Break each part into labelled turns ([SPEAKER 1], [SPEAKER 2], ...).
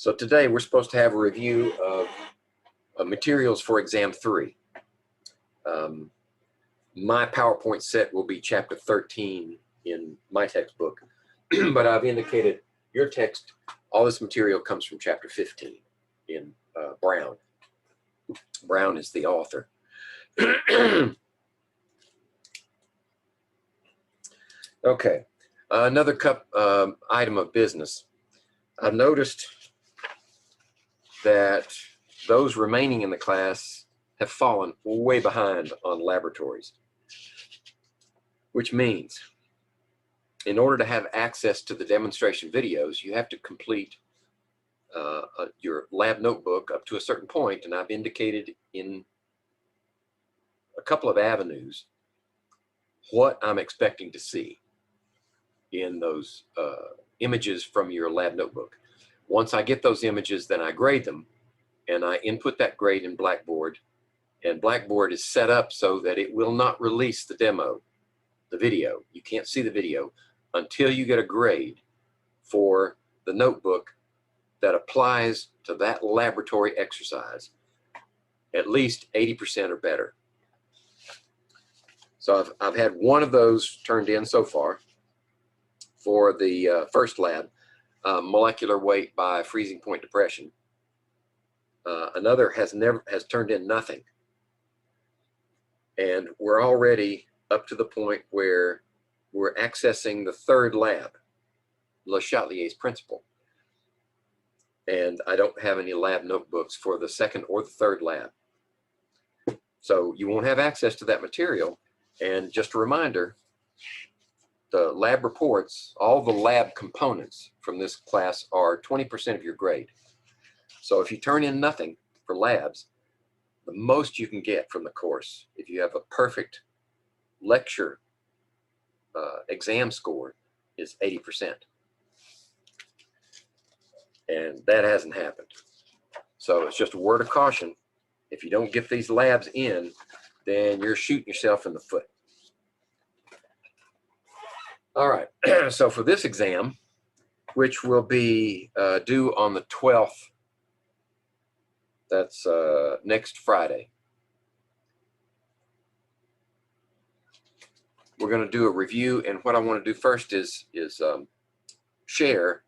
[SPEAKER 1] So today we're supposed to have a review of materials for Exam 3. My PowerPoint set will be Chapter 13 in my textbook, but I've indicated your text, all this material comes from Chapter 15 in Brown. Brown is the author. Okay, another item of business. I've noticed that those remaining in the class have fallen way behind on laboratories, which means in order to have access to the demonstration videos, you have to complete your lab notebook up to a certain point, and I've indicated in a couple of avenues what I'm expecting to see in those images from your lab notebook. Once I get those images, then I grade them, and I input that grade in Blackboard, and Blackboard is set up so that it will not release the demo, the video. You can't see the video until you get a grade for the notebook that applies to that laboratory exercise, at least 80% or better. So I've had one of those turned in so far for the first lab, molecular weight by freezing point depression. Another has turned in nothing, and we're already up to the point where we're accessing the third lab, Le Chatelier's principle, and I don't have any lab notebooks for the second or the third lab, so you won't have access to that material. And just a reminder, the lab reports, all the lab components from this class are 20% of your grade. So if you turn in nothing for labs, the most you can get from the course, if you have a perfect lecture exam score, is 80%. And that hasn't happened. So it's just a word of caution. If you don't get these labs in, then you're shooting yourself in the foot. All right, so for this exam, which will be due on the 12th, that's next Friday, we're going to do a review, and what I want to do first is share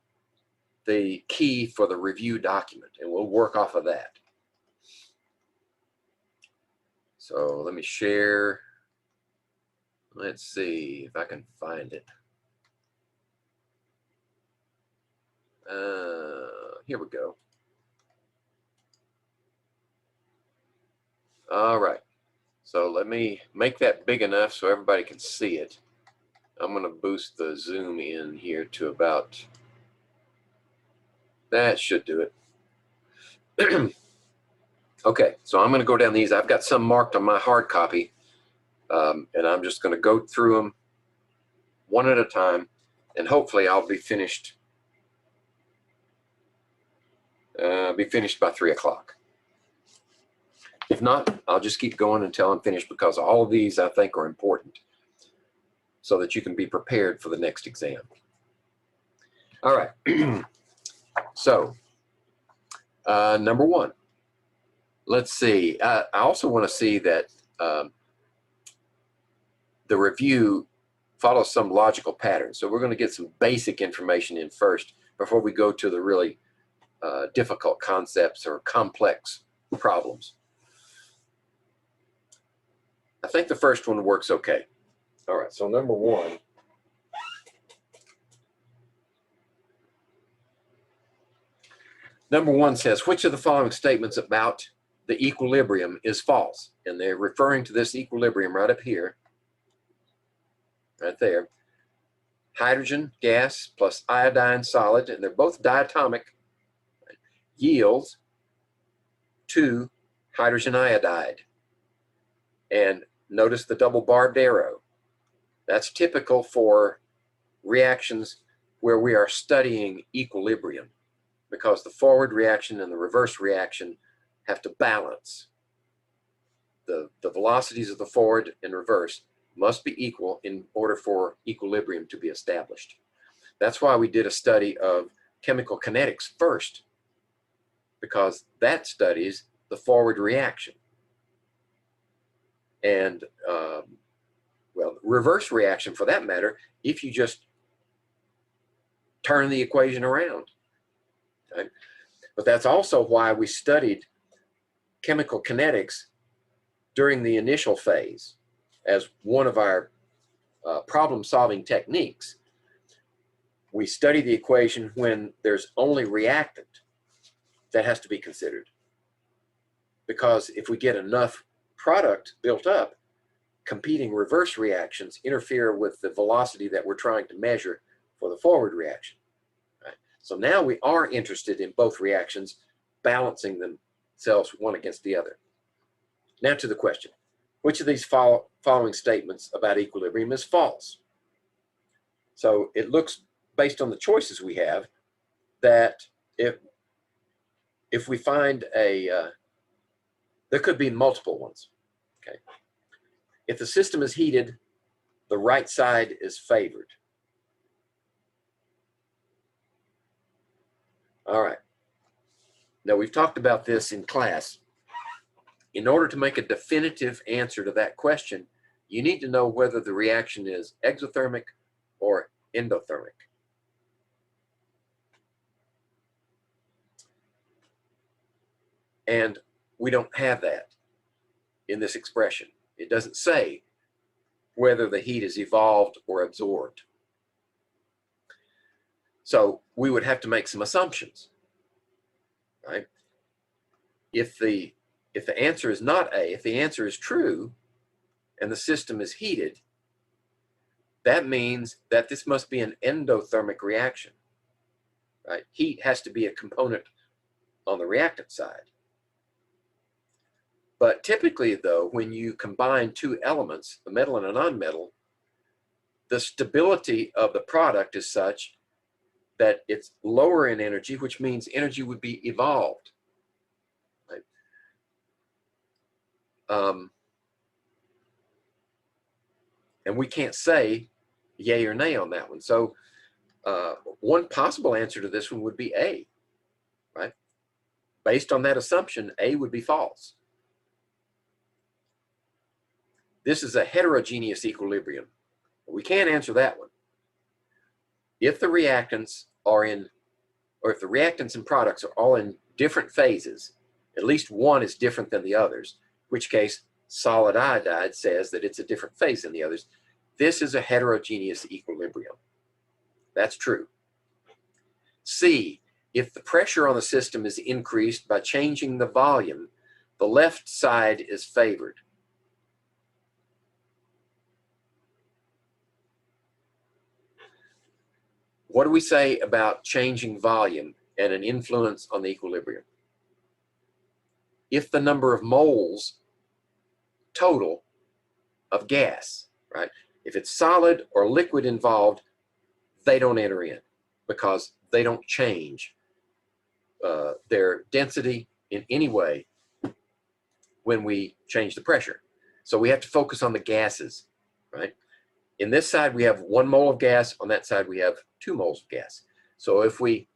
[SPEAKER 1] the key for the review document, and we'll work off of that. So let me share. Let's see if I can find it. Here we go. All right. So let me make that big enough so everybody can see it. I'm going to boost the zoom in here to about, that should do it. Okay, so I'm going to go down these. I've got some marked on my hard copy, and I'm just going to go through them one at a time, and hopefully I'll be finished. By 3 o'clock. If not, I'll just keep going until I'm finished, because all of these I think are important so that you can be prepared for the next exam. All right. So, number one, let's see. I also want to see that the review follows some logical pattern. So we're going to get some basic information in first before we go to the really difficult concepts or complex problems. I think the first one works okay. All right, so number one. Number one says, which of the following statements about the equilibrium is false? And they're referring to this equilibrium right up here, right there. Hydrogen gas plus iodine solid, and they're both diatomic, yields 2 hydrogen iodide. And notice the double barbed arrow. That's typical for reactions where we are studying equilibrium, because the forward reaction and the reverse reaction have to balance. The velocities of the forward and reverse must be equal in order for equilibrium to be established. That's why we did a study of chemical kinetics first, because that studies the forward reaction. And, well, reverse reaction for that matter, if you just turn the equation around. Right? But that's also why we studied chemical kinetics during the initial phase as one of our problem-solving techniques. We study the equation when there's only reactant that has to be considered. Because if we get enough product built up, competing reverse reactions interfere with the velocity that we're trying to measure for the forward reaction. Right? So now we are interested in both reactions balancing themselves one against the other. Now to the question, which of these following statements about equilibrium is false? So it looks, based on the choices we have, that if we find there could be multiple ones. Okay. If the system is heated, the right side is favored. All right. Now, we've talked about this in class. In order to make a definitive answer to that question, you need to know whether the reaction is exothermic or endothermic. And we don't have that in this expression. It doesn't say whether the heat is evolved or absorbed. So we would have to make some assumptions, right? If the answer is not A, if the answer is true and the system is heated, that means that this must be an endothermic reaction, right? Heat has to be a component on the reactant side. But typically, though, when you combine two elements, a metal and a nonmetal, the stability of the product is such that it's lower in energy, which means energy would be evolved. Right? And we can't say yay or nay on that one. So one possible answer to this one would be A, right? Based on that assumption, A would be false. This is a heterogeneous equilibrium. We can't answer that one. If the reactants are in, or if the reactants and products are all in different phases, at least one is different than the others, in which case solid iodide says that it's a different phase than the others. This is a heterogeneous equilibrium. That's true. C, if the pressure on the system is increased by changing the volume, the left side is favored. What do we say about changing volume and an influence on the equilibrium? If the number of moles total of gas, right? If it's solid or liquid involved, they don't enter in because they don't change their density in any way when we change the pressure. So we have to focus on the gases, right? In this side, we have 1 mole of gas. On that side, we have 2 moles of gas. So if we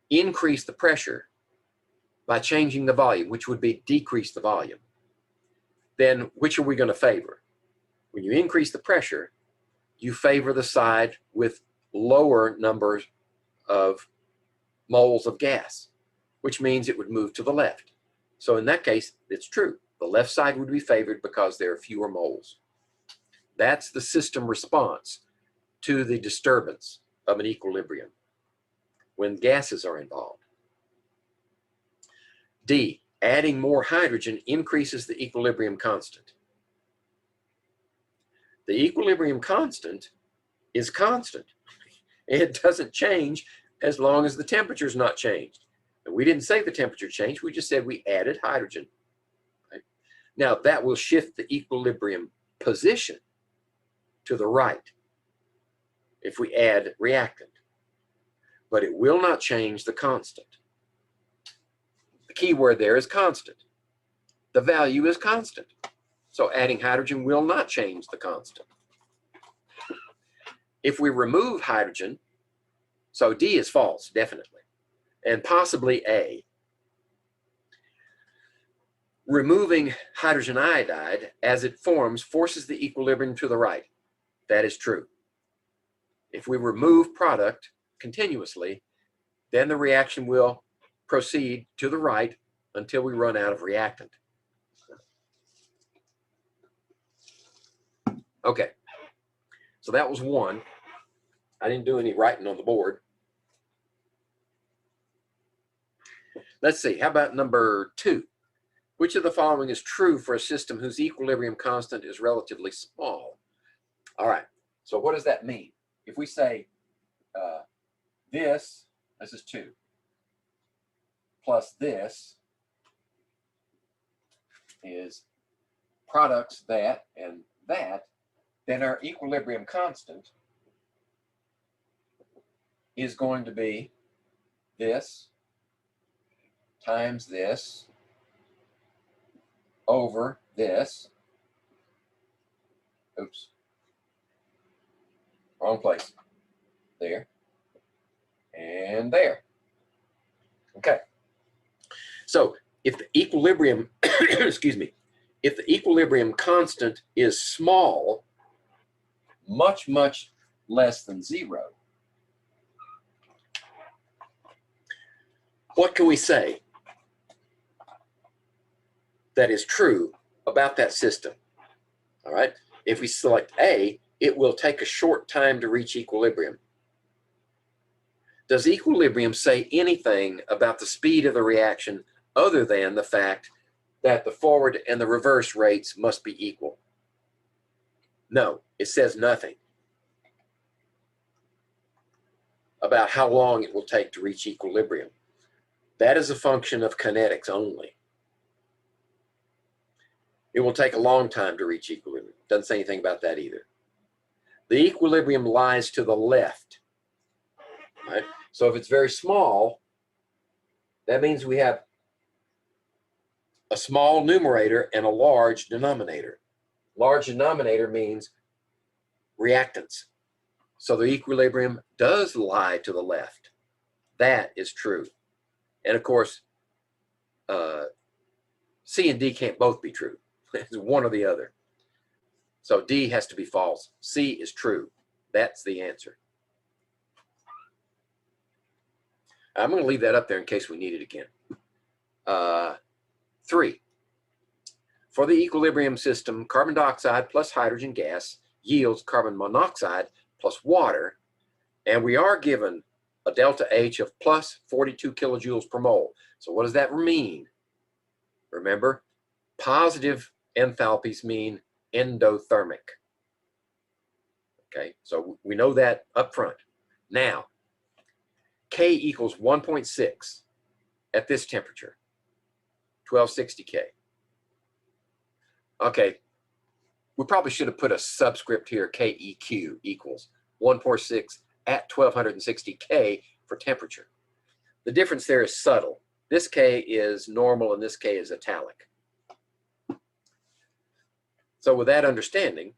[SPEAKER 1] increase the pressure by changing the volume, which would be decrease the volume, then which are we going to favor? When you increase the pressure, you favor the side with lower numbers of moles of gas, which means it would move to the left. So in that case, it's true. The left side would be favored because there are fewer moles. That's the system response to the disturbance of an equilibrium when gases are involved. D, adding more hydrogen increases the equilibrium constant. The equilibrium constant is constant. It doesn't change as long as the temperature is not changed. And we didn't say the temperature changed, we just said we added hydrogen. Right? Now that will shift the equilibrium position to the right if we add reactant, but it will not change the constant. The key word there is constant. The value is constant. So adding hydrogen will not change the constant. If we remove hydrogen, So D is false, definitely, and possibly A. Removing hydrogen iodide as it forms forces the equilibrium to the right. That is true. If we remove product continuously, then the reaction will proceed to the right until we run out of reactant. Okay, so that was one. I didn't do any writing on the board. Let's see, how about number 2? Which of the following is true for a system whose equilibrium constant is relatively small? All right, so what does that mean? If we say this is 2, plus this is products that and that, then our equilibrium constant is going to be this times this over this. Oops. Wrong place. There. And there. Okay. So if the equilibrium, excuse me, if the equilibrium constant is small, much, much less than 0, what can we say that is true about that system? All right. If we select A, it will take a short time to reach equilibrium. Does equilibrium say anything about the speed of the reaction other than the fact that the forward and the reverse rates must be equal? No, it says nothing about how long it will take to reach equilibrium. That is a function of kinetics only. It will take a long time to reach equilibrium. Doesn't say anything about that either. The equilibrium lies to the left. Right? So if it's very small, that means we have a small numerator and a large denominator. Large denominator means reactants. So the equilibrium does lie to the left. That is true. And of course, C and D can't both be true. It's one or the other. So D has to be false. C is true. That's the answer. I'm going to leave that up there in case we need it again. 3. For the equilibrium system, carbon dioxide plus hydrogen gas yields carbon monoxide plus water, and we are given a delta H of plus 42 kilojoules per mole. So what does that mean? Remember, positive enthalpies mean endothermic. Okay, so we know that up front. Now, K equals 1.6 at this temperature, 1260 K. Okay, we probably should have put a subscript here, KEQ equals 1.6 at 1260 K for temperature. The difference there is subtle. This K is normal and this K is italic. So with that understanding,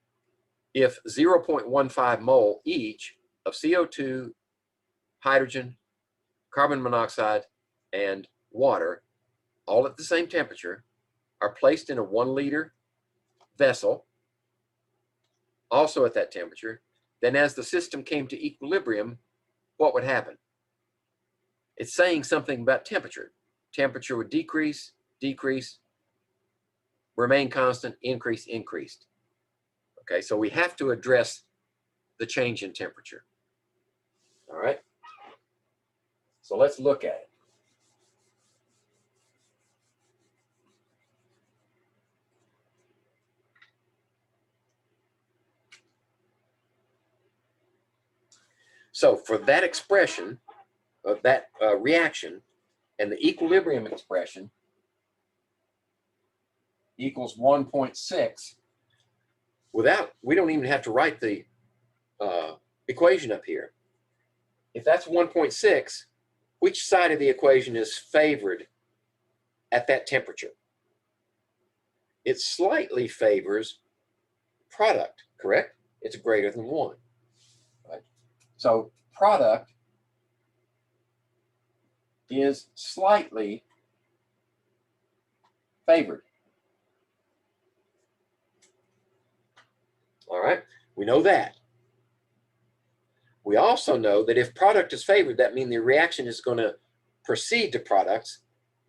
[SPEAKER 1] if 0.15 mole each of CO2, hydrogen, carbon monoxide, and water, all at the same temperature, are placed in a 1 liter vessel, also at that temperature, then as the system came to equilibrium, what would happen? It's saying something about temperature. Temperature would decrease, decrease, remain constant, increase, increased. Okay, so we have to address the change in temperature. All right, so let's look at it. So for that expression, of that reaction, and the equilibrium expression equals 1.6, we don't even have to write the equation up here. If that's 1.6, which side of the equation is favored at that temperature? It slightly favors product, correct? It's greater than 1. Right? So product is slightly favored. All right, we know that. We also know that if product is favored, that means the reaction is going to proceed to products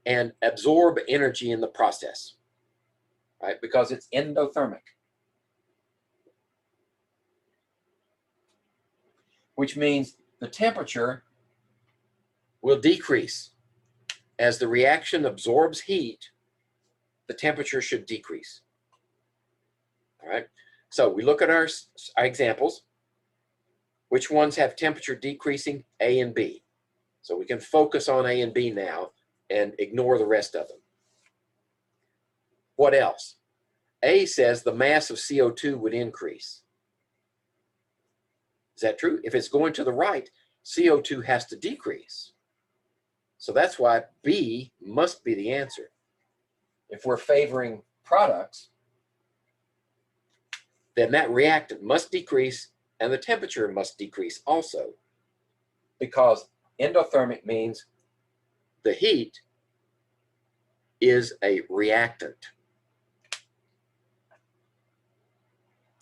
[SPEAKER 1] and absorb energy in the process, right? Because it's endothermic, which means the temperature will decrease. As the reaction absorbs heat, the temperature should decrease. All right, so we look at our examples. Which ones have temperature decreasing? A and B. So we can focus on A and B now and ignore the rest of them. What else? A says the mass of CO2 would increase. Is that true? If it's going to the right, CO2 has to decrease. So that's why B must be the answer. If we're favoring products, then that reactant must decrease and the temperature must decrease also, because endothermic means the heat is a reactant.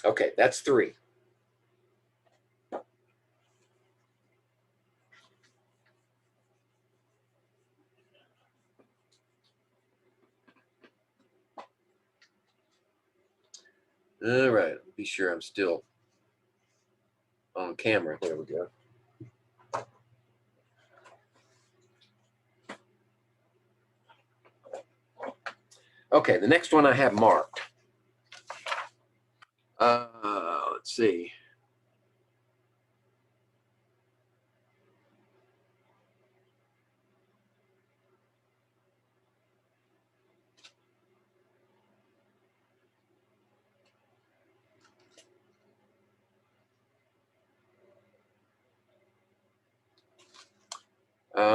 [SPEAKER 1] Okay, that's 3. All right, be sure I'm still on camera. There we go. Okay, the next one I have marked. Let's see.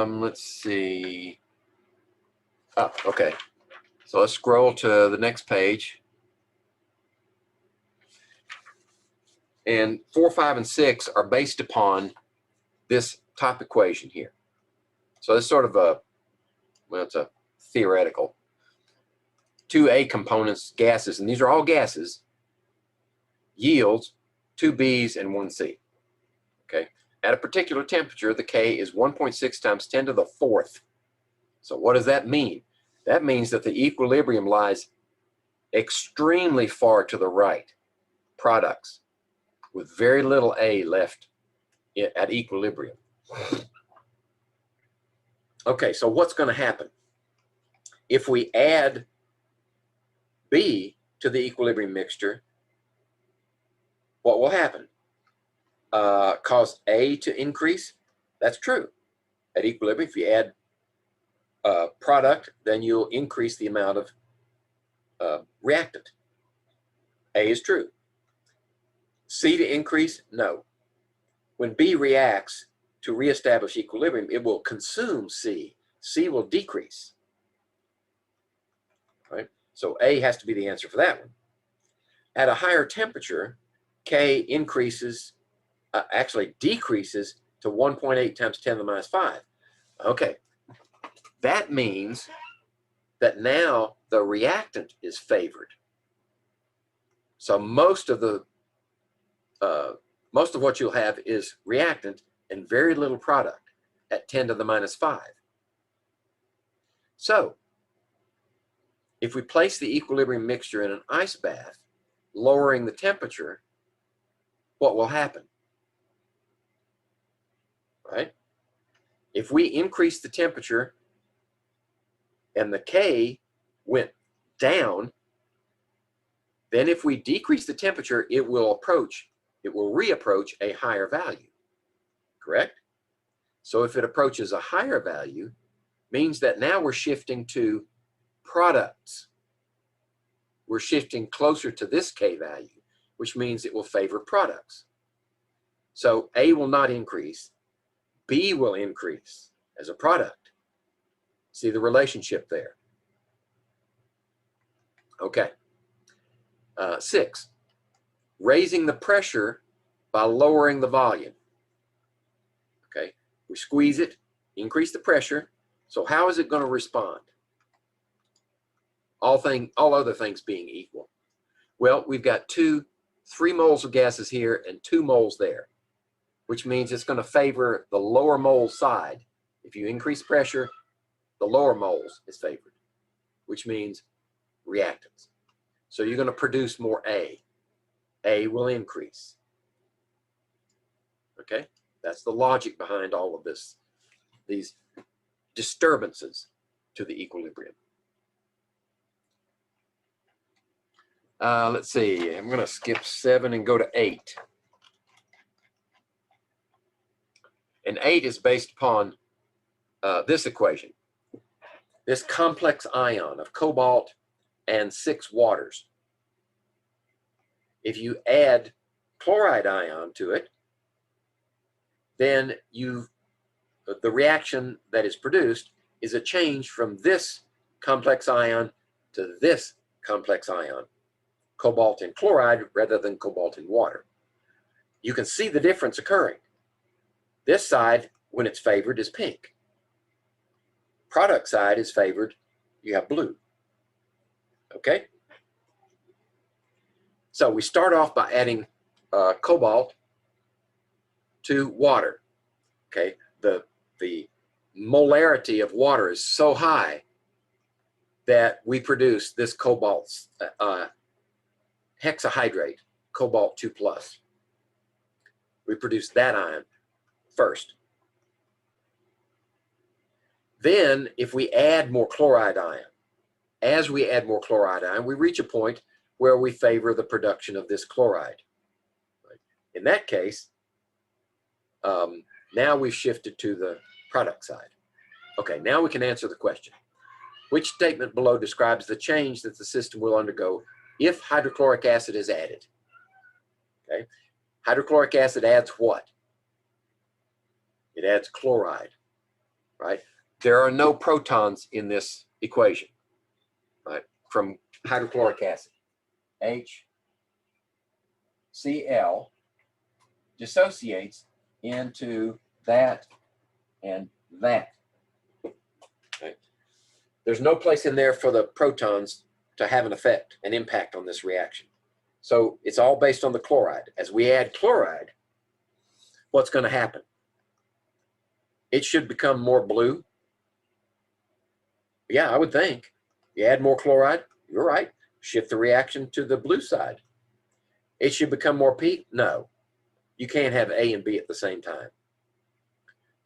[SPEAKER 1] Let's see. Oh, okay. So let's scroll to the next page. And 4, 5, and 6 are based upon this top equation here. So it's sort of a, well, it's a theoretical. 2A components, gases, and these are all gases, yields 2 B's and 1 C. Okay. At a particular temperature, the K is 1.6 times 10 to the 4th. So what does that mean? That means that the equilibrium lies extremely far to the right, products, with very little A left at equilibrium. Okay, so what's going to happen? If we add B to the equilibrium mixture, what will happen? Cause A to increase? That's true. At equilibrium, if you add product, then you'll increase the amount of reactant. A is true. C to increase? No. When B reacts to reestablish equilibrium, it will consume C. C will decrease. Right? So A has to be the answer for that one. At a higher temperature, K increases, actually decreases to 1.8 times 10 to the minus 5. Okay. That means that now the reactant is favored. So most of what you'll have is reactant and very little product at 10 to the minus 5. So if we place the equilibrium mixture in an ice bath, lowering the temperature, what will happen? Right? If we increase the temperature and the K went down, then if we decrease the temperature, it will reapproach a higher value, correct? So if it approaches a higher value, means that now we're shifting to products. We're shifting closer to this K value, which means it will favor products. So A will not increase, B will increase as a product. See the relationship there? Okay. 6, raising the pressure by lowering the volume. Okay, we squeeze it, increase the pressure, So how is it going to respond? All other things being equal. Well, we've got 3 moles of gases here and 2 moles there, which means it's going to favor the lower mole side. If you increase pressure, the lower moles is favored, which means reactants. So you're going to produce more A. A will increase. Okay, that's the logic behind all of this, these disturbances to the equilibrium. Let's see, I'm going to skip 7 and go to 8. And 8 is based upon this equation. This complex ion of cobalt and 6 waters. If you add chloride ion to it, then the reaction that is produced is a change from this complex ion to this complex ion, cobalt and chloride rather than cobalt and water. You can see the difference occurring. This side, when it's favored, is pink. Product side is favored, you have blue. Okay? So we start off by adding cobalt to water. Okay? The molarity of water is so high that we produce this cobalt hexahydrate, cobalt 2+. We produce that ion first. Then, if we add more chloride ion, as we add more chloride ion, we reach a point where we favor the production of this chloride. Right? In that case, now we've shifted to the product side. Okay, now we can answer the question. Which statement below describes the change that the system will undergo if hydrochloric acid is added? Okay, hydrochloric acid adds what? It adds chloride, right? There are no protons in this equation, right? From hydrochloric acid. HCl dissociates into that and that. Okay. There's no place in there for the protons to have an effect, an impact on this reaction. So it's all based on the chloride. As we add chloride, what's going to happen? It should become more blue. Yeah, I would think. You add more chloride, you're right. Shift the reaction to the blue side. It should become more pink? No. You can't have A and B at the same time.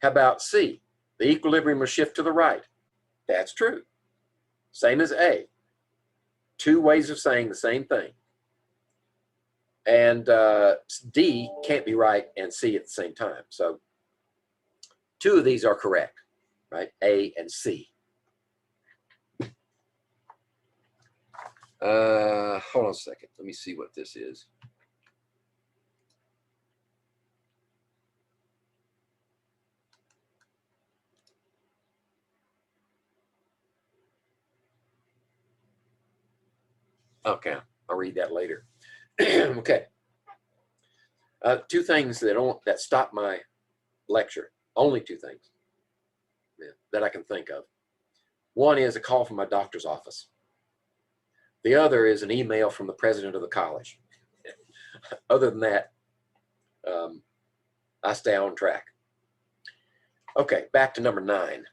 [SPEAKER 1] How about C? The equilibrium will shift to the right. That's true. Same as A. 2 ways of saying the same thing. And D can't be right and C at the same time. So 2 of these are correct, right? A and C. Hold on a second. Let me see what this is. Okay, I'll read that later. Okay. 2 things that stop my lecture. Only 2 things that I can think of. One is a call from my doctor's office. The other is an email from the president of the college. Other than that, I stay on track. Okay, back to number 9.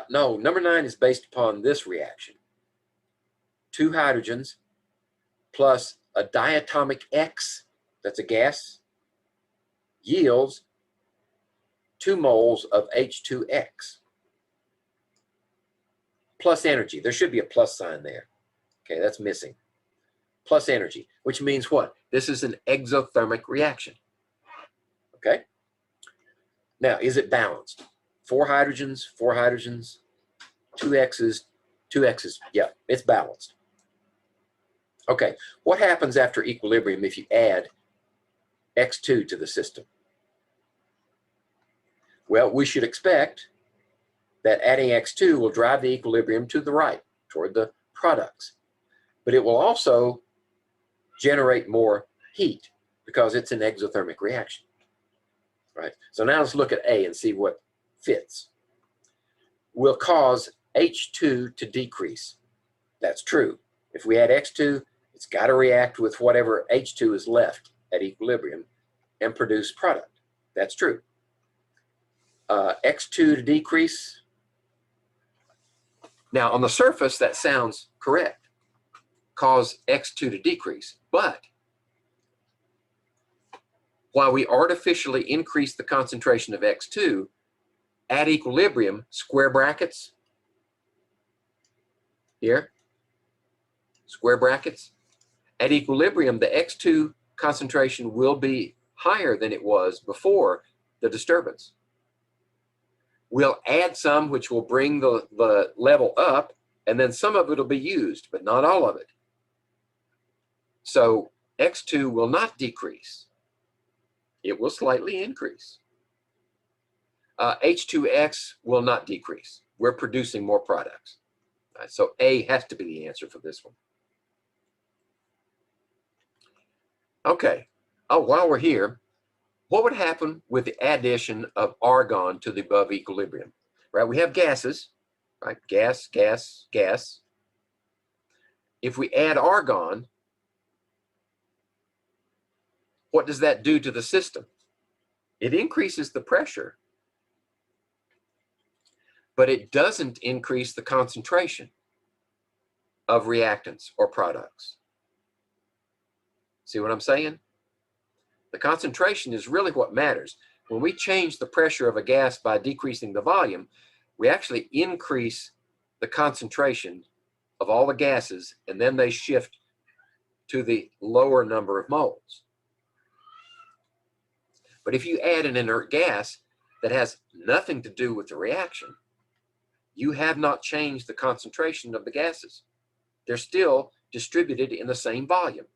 [SPEAKER 1] No, number 9 is based upon this reaction. 2 hydrogens plus a diatomic X, that's a gas, yields 2 moles of H2X. Plus energy. There should be a plus sign there. Okay, that's missing. Plus energy, which means what? This is an exothermic reaction. Okay? Now, is it balanced? 4 hydrogens, 2 X's, 2 X's. Yeah, it's balanced. Okay, what happens after equilibrium if you add X2 to the system? Well, we should expect that adding X2 will drive the equilibrium to the right, toward the products. But it will also generate more heat because it's an exothermic reaction, right? So now let's look at A and see what fits. will cause H2 to decrease. That's true. If we add X2, it's got to react with whatever H2 is left at equilibrium and produce product. That's true. X2 to decrease. Now, on the surface, that sounds correct. Cause X2 to decrease. But while we artificially increase the concentration of X2, at equilibrium, square brackets, here, square brackets, at equilibrium, the X2 concentration will be higher than it was before the disturbance. We'll add some, which will bring the level up, and then some of it will be used, but not all of it. So X2 will not decrease. It will slightly increase. H2X will not decrease. We're producing more products. Right, so A has to be the answer for this one. Okay. Oh, while we're here, what would happen with the addition of argon to the above equilibrium? Right, we have gases, right? Gas, gas, gas. If we add argon, what does that do to the system? It increases the pressure, but it doesn't increase the concentration of reactants or products. See what I'm saying? The concentration is really what matters. When we change the pressure of a gas by decreasing the volume, we actually increase the concentration of all the gases, and then they shift to the lower number of moles. But if you add an inert gas that has nothing to do with the reaction, you have not changed the concentration of the gases. They're still distributed in the same volume.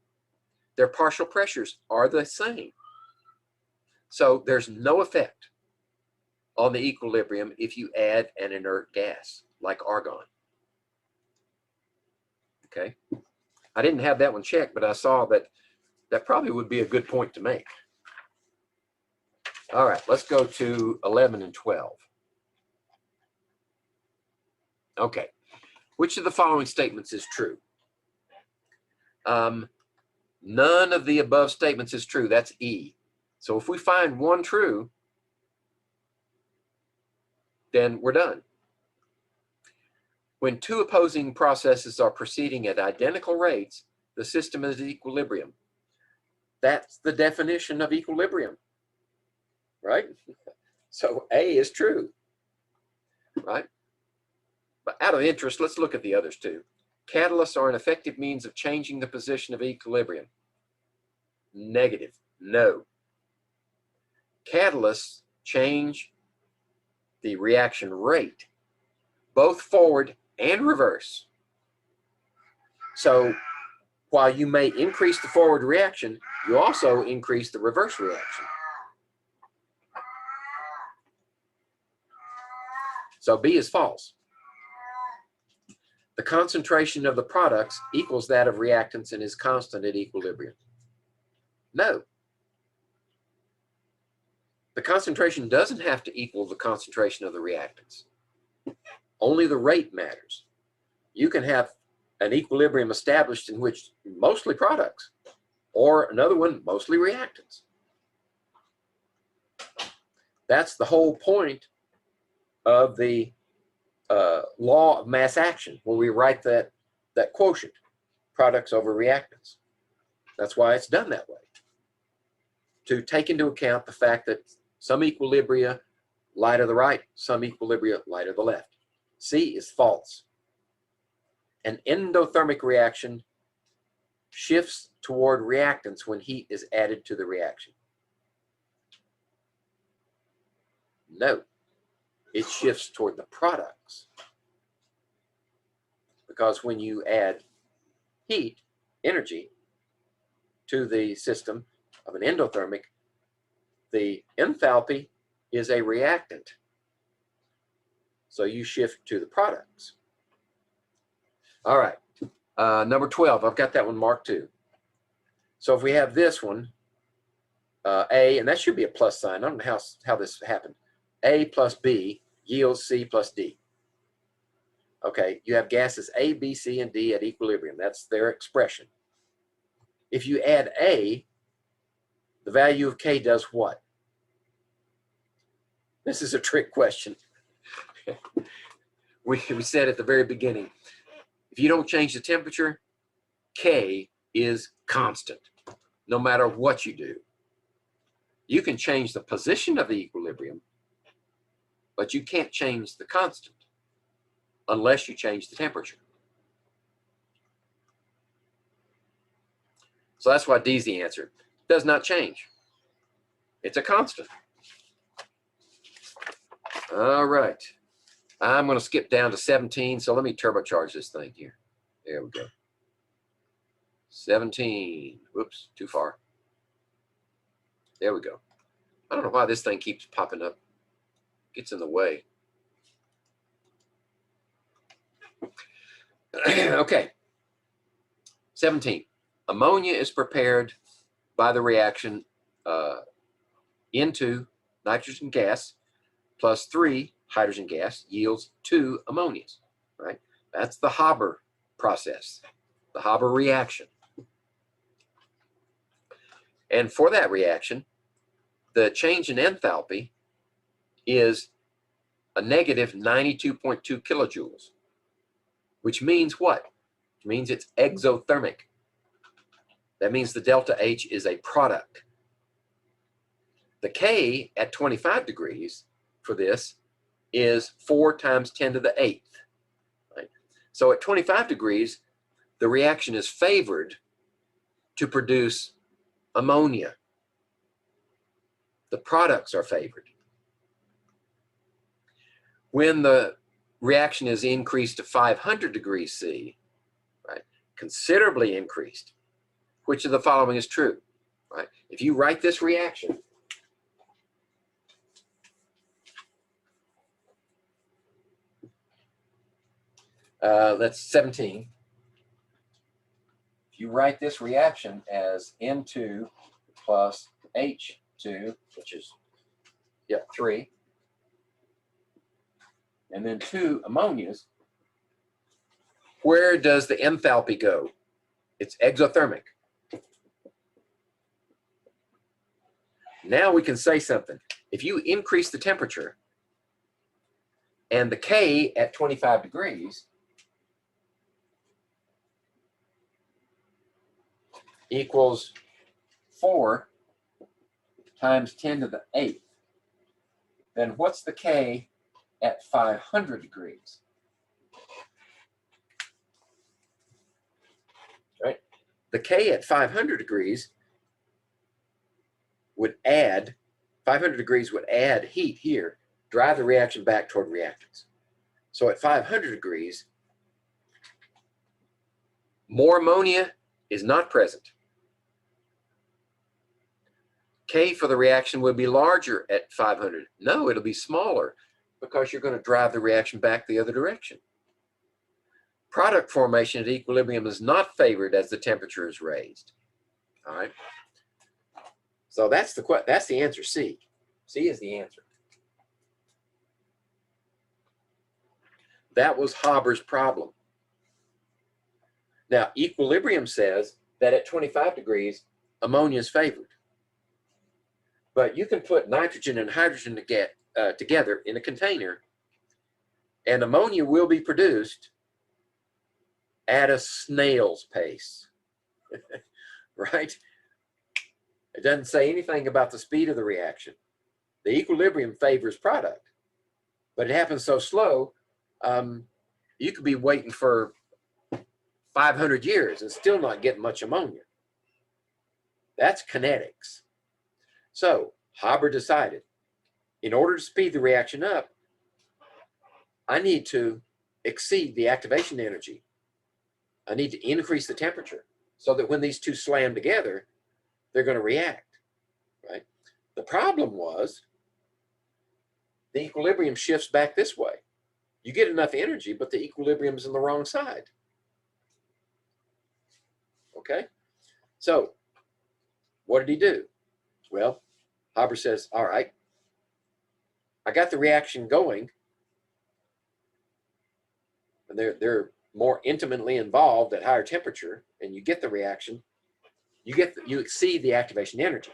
[SPEAKER 1] Their partial pressures are the same. So there's no effect on the equilibrium if you add an inert gas like argon. Okay, I didn't have that one checked, but I saw that that probably would be a good point to make. All right, let's go to 11 and 12. Okay, which of the following statements is true? None of the above statements is true. That's E. So if we find one true, then we're done. When two opposing processes are proceeding at identical rates, the system is at equilibrium. That's the definition of equilibrium, right? So A is true, right? But out of interest, let's look at the others too. Catalysts are an effective means of changing the position of equilibrium. Negative, no. Catalysts change the reaction rate, both forward and reverse. So while you may increase the forward reaction, you also increase the reverse reaction. So B is false. The concentration of the products equals that of reactants and is constant at equilibrium. No. The concentration doesn't have to equal the concentration of the reactants. Only the rate matters. You can have an equilibrium established in which mostly products, or another one, mostly reactants. That's the whole point of the law of mass action, where we write that quotient, products over reactants. That's why it's done that way, to take into account the fact that some equilibria lie to the right, some equilibria lie to the left. C is false. An endothermic reaction shifts toward reactants when heat is added to the reaction. No, it shifts toward the products. Because when you add heat, energy, to the system of an endothermic, the enthalpy is a reactant. So you shift to the products. All right, number 12, I've got that one marked too. So if we have this one, A, and that should be a plus sign. I don't know how this happened. A plus B yields C plus D. Okay, you have gases A, B, C, and D at equilibrium. That's their expression. If you add A, the value of K does what? This is a trick question. We said at the very beginning, if you don't change the temperature, K is constant, no matter what you do. You can change the position of the equilibrium, but you can't change the constant unless you change the temperature. So that's why D's the answer. It does not change. It's a constant. All right. I'm going to skip down to 17, so let me turbocharge this thing here. There we go. 17. Whoops, too far. There we go. I don't know why this thing keeps popping up. Gets in the way. Okay. 17. Ammonia is prepared by the reaction into nitrogen gas plus 3 hydrogen gas yields 2 ammonias, right? That's the Haber process, the Haber reaction. And for that reaction, the change in enthalpy is a negative 92.2 kilojoules, which means what? It means it's exothermic. That means the delta H is a product. The K at 25 degrees for this is 4 times 10 to the 8th. Right? So at 25 degrees, the reaction is favored to produce ammonia. The products are favored. When the reaction is increased to 500 degrees C, right, considerably increased, which of the following is true? Right? If you write this reaction, that's 17. If you write this reaction as N2 plus H2, which is 3, and then 2 ammonias, where does the enthalpy go? It's exothermic. Now we can say something. If you increase the temperature and the K at 25 degrees equals 4 times 10 to the 8th, then what's the K at 500 degrees? Right? The K at 500 degrees would add, 500 degrees would add heat here, drive the reaction back toward reactants. So at 500 degrees, more ammonia is not present. K for the reaction would be larger at 500. No, it'll be smaller because you're going to drive the reaction back the other direction. Product formation at equilibrium is not favored as the temperature is raised. All right. So that's the answer, C. C is the answer. That was Haber's problem. Now, equilibrium says that at 25 degrees, ammonia is favored. But you can put nitrogen and hydrogen together in a container, and ammonia will be produced at a snail's pace, right? It doesn't say anything about the speed of the reaction. The equilibrium favors product, but it happens so slow, you could be waiting for 500 years and still not get much ammonia. That's kinetics. So Haber decided, in order to speed the reaction up, I need to exceed the activation energy. I need to increase the temperature so that when these two slam together, they're going to react, right? The problem was the equilibrium shifts back this way. You get enough energy, but the equilibrium is on the wrong side. Okay? So what did he do? Well, Haber says, all right, I got the reaction going, and they're more intimately involved at higher temperature, and you get the reaction, you exceed the activation energy.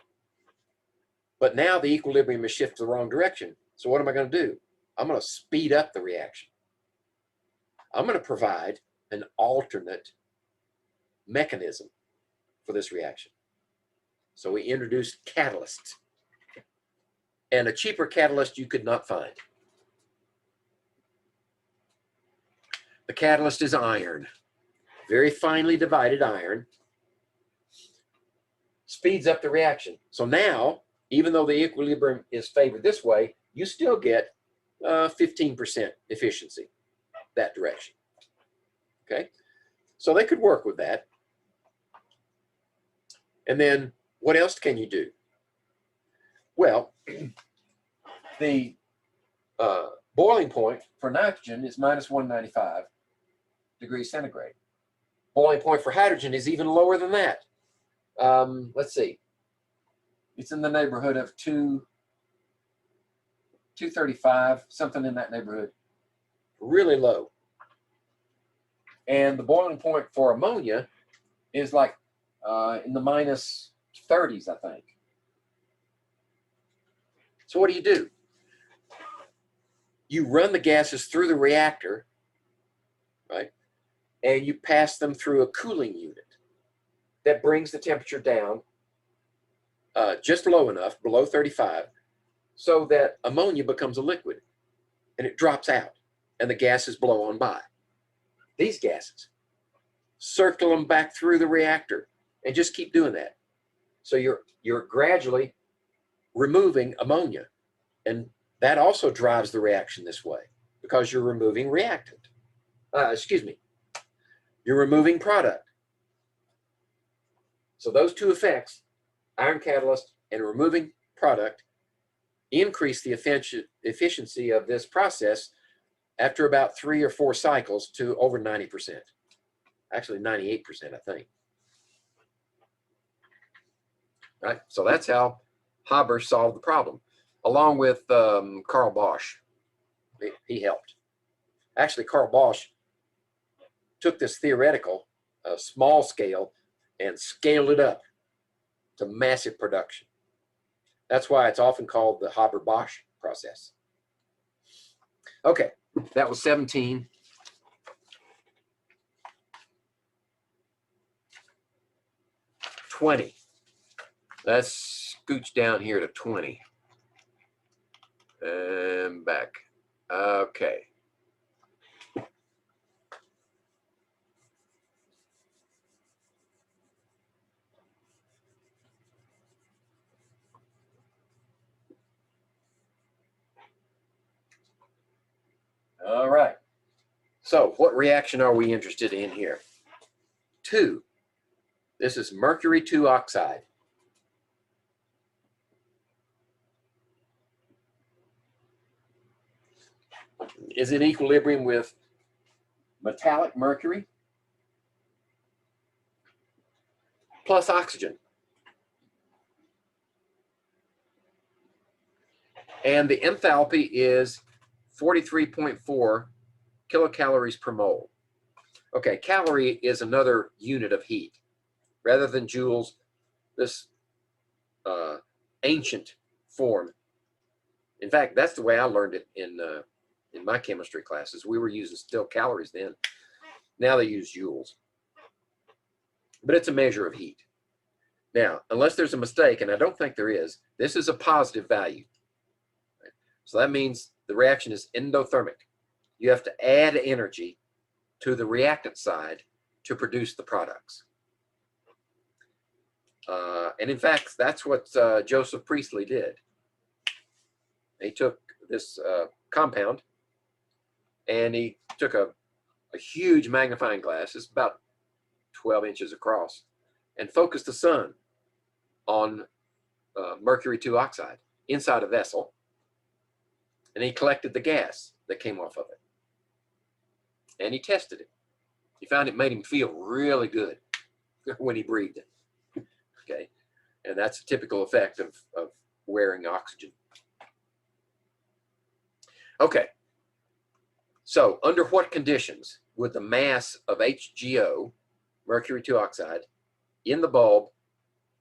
[SPEAKER 1] But now the equilibrium is shifted the wrong direction. So what am I going to do? I'm going to speed up the reaction. I'm going to provide an alternate mechanism for this reaction. So we introduced catalysts. And a cheaper catalyst you could not find. The catalyst is iron. Very finely divided iron. Speeds up the reaction. So now, even though the equilibrium is favored this way, you still get 15% efficiency that direction. Okay? So they could work with that. And then what else can you do? Well, the boiling point for nitrogen is minus 195 degrees centigrade. Boiling point for hydrogen is even lower than that. Let's see. It's in the neighborhood of 235, something in that neighborhood. Really low. And the boiling point for ammonia is like in the minus 30s, I think. So what do? You run the gases through the reactor, right? And you pass them through a cooling unit that brings the temperature down just low enough, below 35, so that ammonia becomes a liquid and it drops out and the gases blow on by. These gases, circle them back through the reactor and just keep doing that. So you're gradually removing ammonia, and that also drives the reaction this way because you're removing reactant. You're removing product. So those two effects, iron catalyst and removing product, increase the efficiency of this process after about 3 or 4 cycles to over 90%. Actually 98%, I think. Right? So that's how Haber solved the problem, along with Carl Bosch. He helped. Actually, Carl Bosch took this theoretical, small scale, and scaled it up to massive production. That's why it's often called the Haber-Bosch process. Okay, that was 17. Let's scooch down here to 20. And back. Okay. All right. So what reaction are we interested in here? 2. This is mercury 2 oxide. Is in equilibrium with metallic mercury plus oxygen. And the enthalpy is 43.4 kilocalories per mole. Okay, calorie is another unit of heat. Rather than joules, this ancient form. In fact, that's the way I learned it in my chemistry classes. We were using still calories then. Now they use joules. But it's a measure of heat. Now, unless there's a mistake, and I don't think there is, this is a positive value. So that means the reaction is endothermic. You have to add energy to the reactant side to produce the products. And in fact, that's what Joseph Priestley did. He took this compound and he took a huge magnifying glass, it's about 12 inches across, and focused the sun on mercury 2 oxide inside a vessel. And he collected the gas that came off of it. And he tested it. He found it made him feel really good when he breathed it. Okay. And that's a typical effect of wearing oxygen. Okay. So under what conditions would the mass of HGO, mercury 2 oxide, in the bulb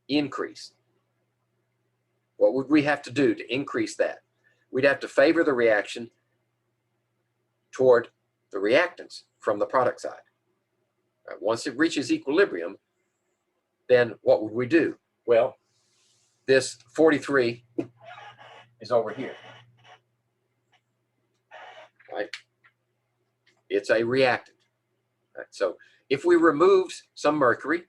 [SPEAKER 1] increase? What would we have to do to increase that? We'd have to favor the reaction toward the reactants from the product side. Right, once it reaches equilibrium, then what would we do? Well, this 43 is over here. Right? It's a reactant. Right? So if we removed some mercury,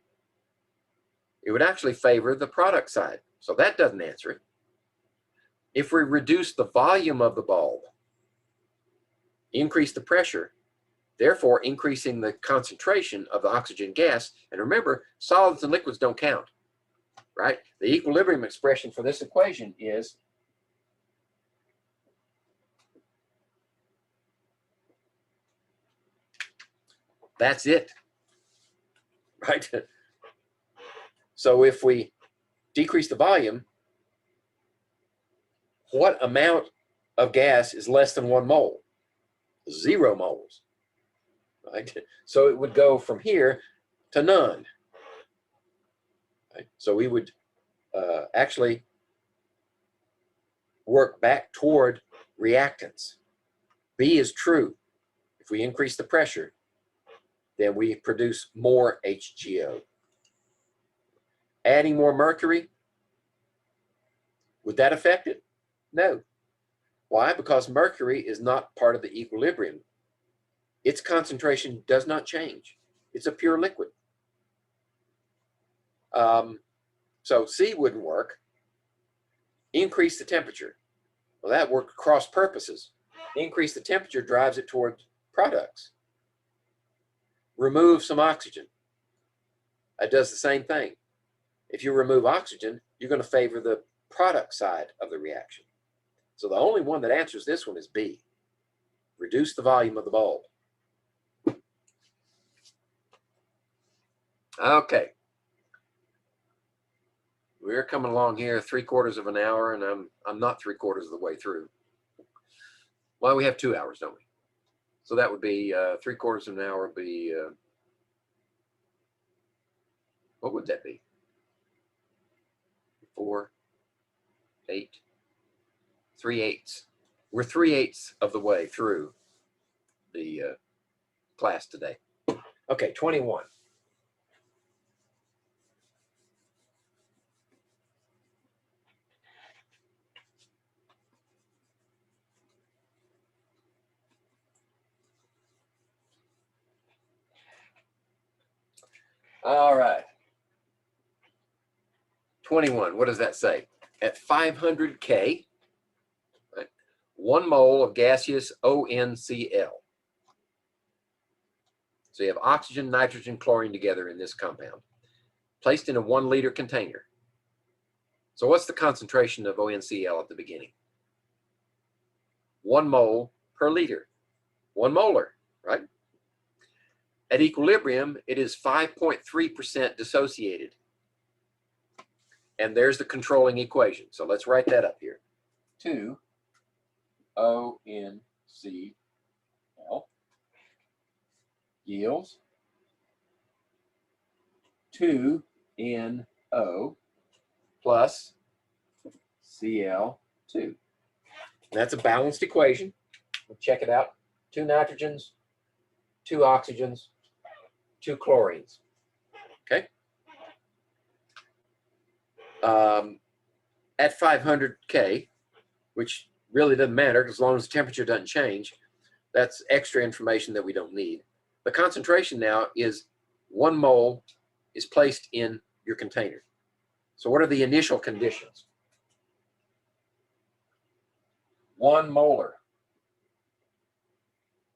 [SPEAKER 1] it would actually favor the product side. So that doesn't answer it. If we reduce the volume of the bulb, increase the pressure, therefore increasing the concentration of the oxygen gas, and remember, solids and liquids don't count, right? The equilibrium expression for this equation is that's it, right? So if we decrease the volume, what amount of gas is less than 1 mole? 0 moles, right? So it would go from here to none. Right? So we would actually work back toward reactants. B is true. If we increase the pressure, then we produce more HGO. Adding more mercury, would that affect it? No. Why? Because mercury is not part of the equilibrium. Its concentration does not change. It's a pure liquid. So C wouldn't work. Increase the temperature. Well, that worked cross purposes. Increase the temperature drives it toward products. Remove some oxygen. It does the same thing. If you remove oxygen, you're going to favor the product side of the reaction. So the only one that answers this one is B. Reduce the volume of the bulb. Okay. We're coming along here 3/4 of an hour, and I'm not 3/4 of the way through. Well, we have 2 hours, don't we? So that would be 3/4 of an hour would be, what would that be? 4, 8, 3/8. We're 3/8 of the way through the class today. Okay, 21. All right. 21, what does that say? At 500 K, right, 1 mole of gaseous ONCl. So you have oxygen, nitrogen, chlorine together in this compound, placed in a 1 liter container. So what's the concentration of ONCl at the beginning? 1 mole per liter, 1 molar, right? At equilibrium, it is 5.3% dissociated. And there's the controlling equation. So let's write that up here. 2 ONCl yields 2 NO plus Cl2. That's a balanced equation. We'll check it out. 2 nitrogens, 2 oxygens, 2 chlorines. Okay. At 500 K, which really doesn't matter as long as the temperature doesn't change, that's extra information that we don't need. The concentration now is 1 mole is placed in your container. So what are the initial conditions? 1 molar.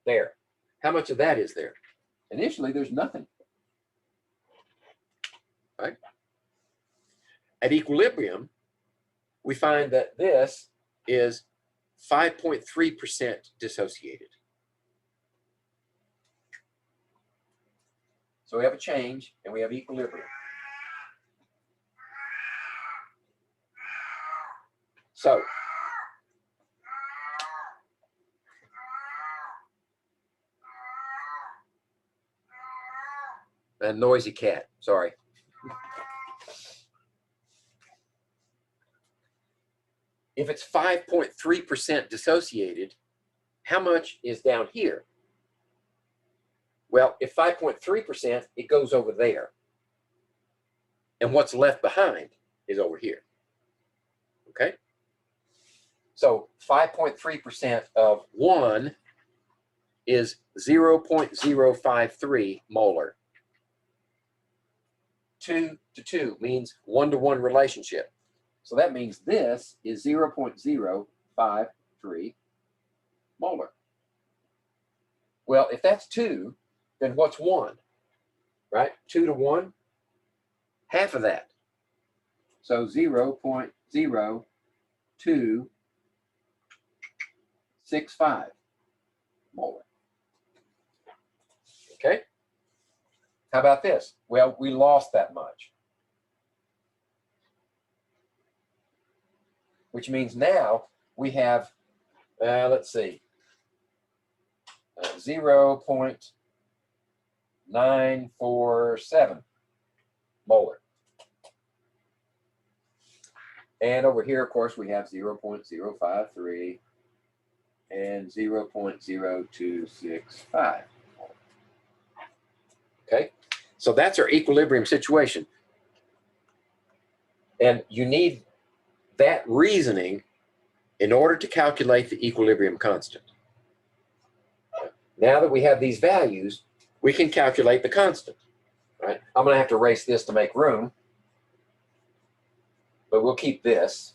[SPEAKER 1] There. How much of that is there? Initially, there's nothing. Right? At equilibrium, we find that this is 5.3% dissociated. So we have a change and we have equilibrium. So A noisy cat, sorry. If it's 5.3% dissociated, how much is down here? Well, if 5.3%, it goes over there. And what's left behind is over here. Okay? So 5.3% of 1 is 0.053 molar. 2 to 2 means 1-to-1 relationship. So that means this is 0.053 molar. Well, if that's 2, then what's 1? Right? 2 to 1, half of that. So 0.0265 molar. Okay? How about this? Well, we lost that much. Which means now we have, let's see, 0.947 molar. And over here, of course, we have 0.053 and 0.0265. Okay, so that's our equilibrium situation. And you need that reasoning in order to calculate the equilibrium constant. Now that we have these values, we can calculate the constant. Right? I'm going to have to erase this to make room, but we'll keep this.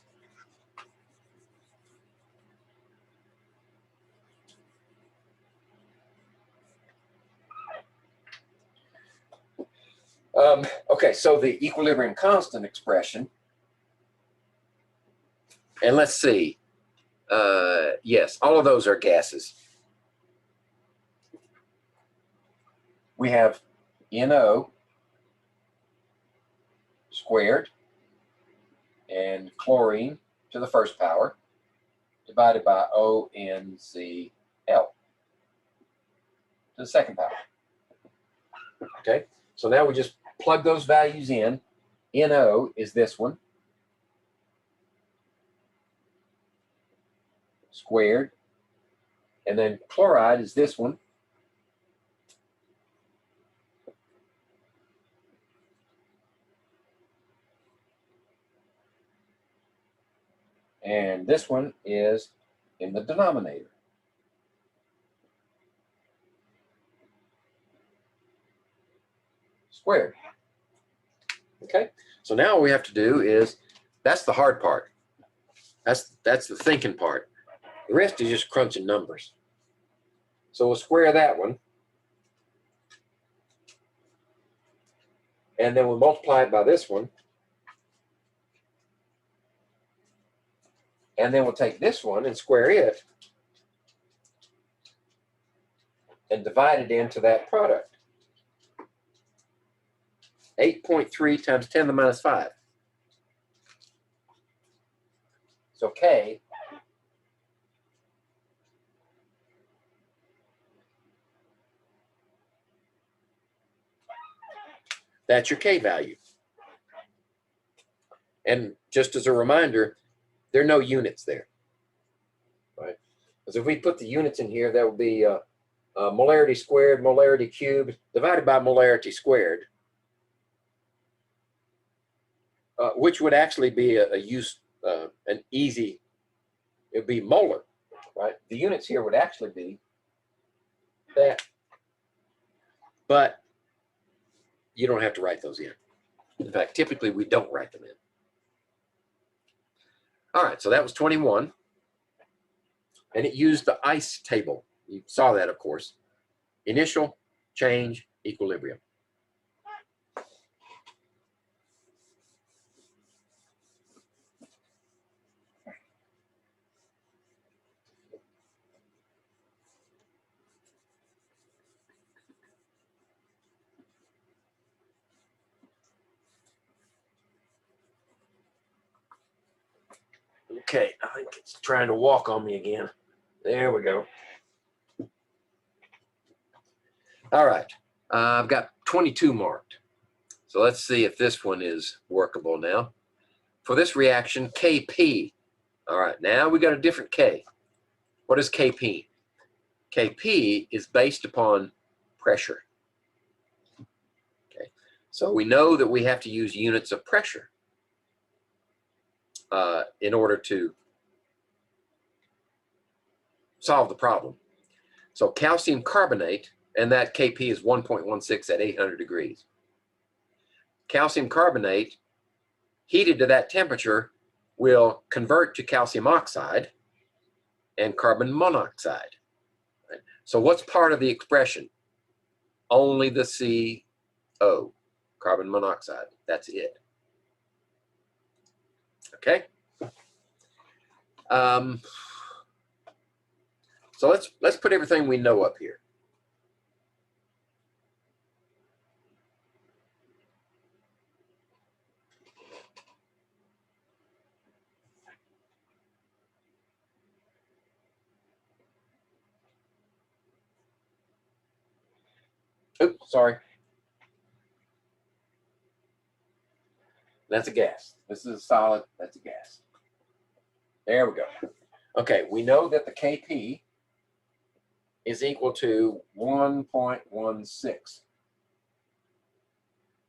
[SPEAKER 1] Okay, so the equilibrium constant expression, and let's see, yes, all of those are gases. We have NO squared and chlorine to the first power divided by ONCl to the second power. Okay, so now we just plug those values in. NO is this one, squared, and then chloride is this one, and this one is in the denominator. Squared. Okay, so now what we have to do is, that's the hard part. That's the thinking part. The rest is just crunching numbers. So we'll square that one. And then we'll multiply it by this one. And then we'll take this one and square it and divide it into that product. 8.3 times 10 to the minus 5. So K that's your K value. And just as a reminder, there are no units there, right? Because if we put the units in here, that would be molarity squared, molarity cubed, divided by molarity squared, which would actually be an easy, it would be molar, right? The units here would actually be that, but you don't have to write those in. In fact, typically we don't write them in. All right, so that was 21. And it used the ICE table. You saw that, of course. Initial, change, equilibrium. Okay, I think it's trying to walk on me again. There we go. All right. I've got 22 marked. So let's see if this one is workable now. For this reaction, Kp. All right, now we got a different K. What is Kp? Kp is based upon pressure. Okay, so we know that we have to use units of pressure in order to solve the problem. So calcium carbonate, and that Kp is 1.16 at 800 degrees. Calcium carbonate, heated to that temperature, will convert to calcium oxide and carbon monoxide. Right? So what's part of the expression? Only the CO, carbon monoxide. That's it. Okay. So let's put everything we know up here. Oops, sorry. That's a gas. This is a solid. That's a gas. There we go. Okay, we know that the Kp is equal to 1.16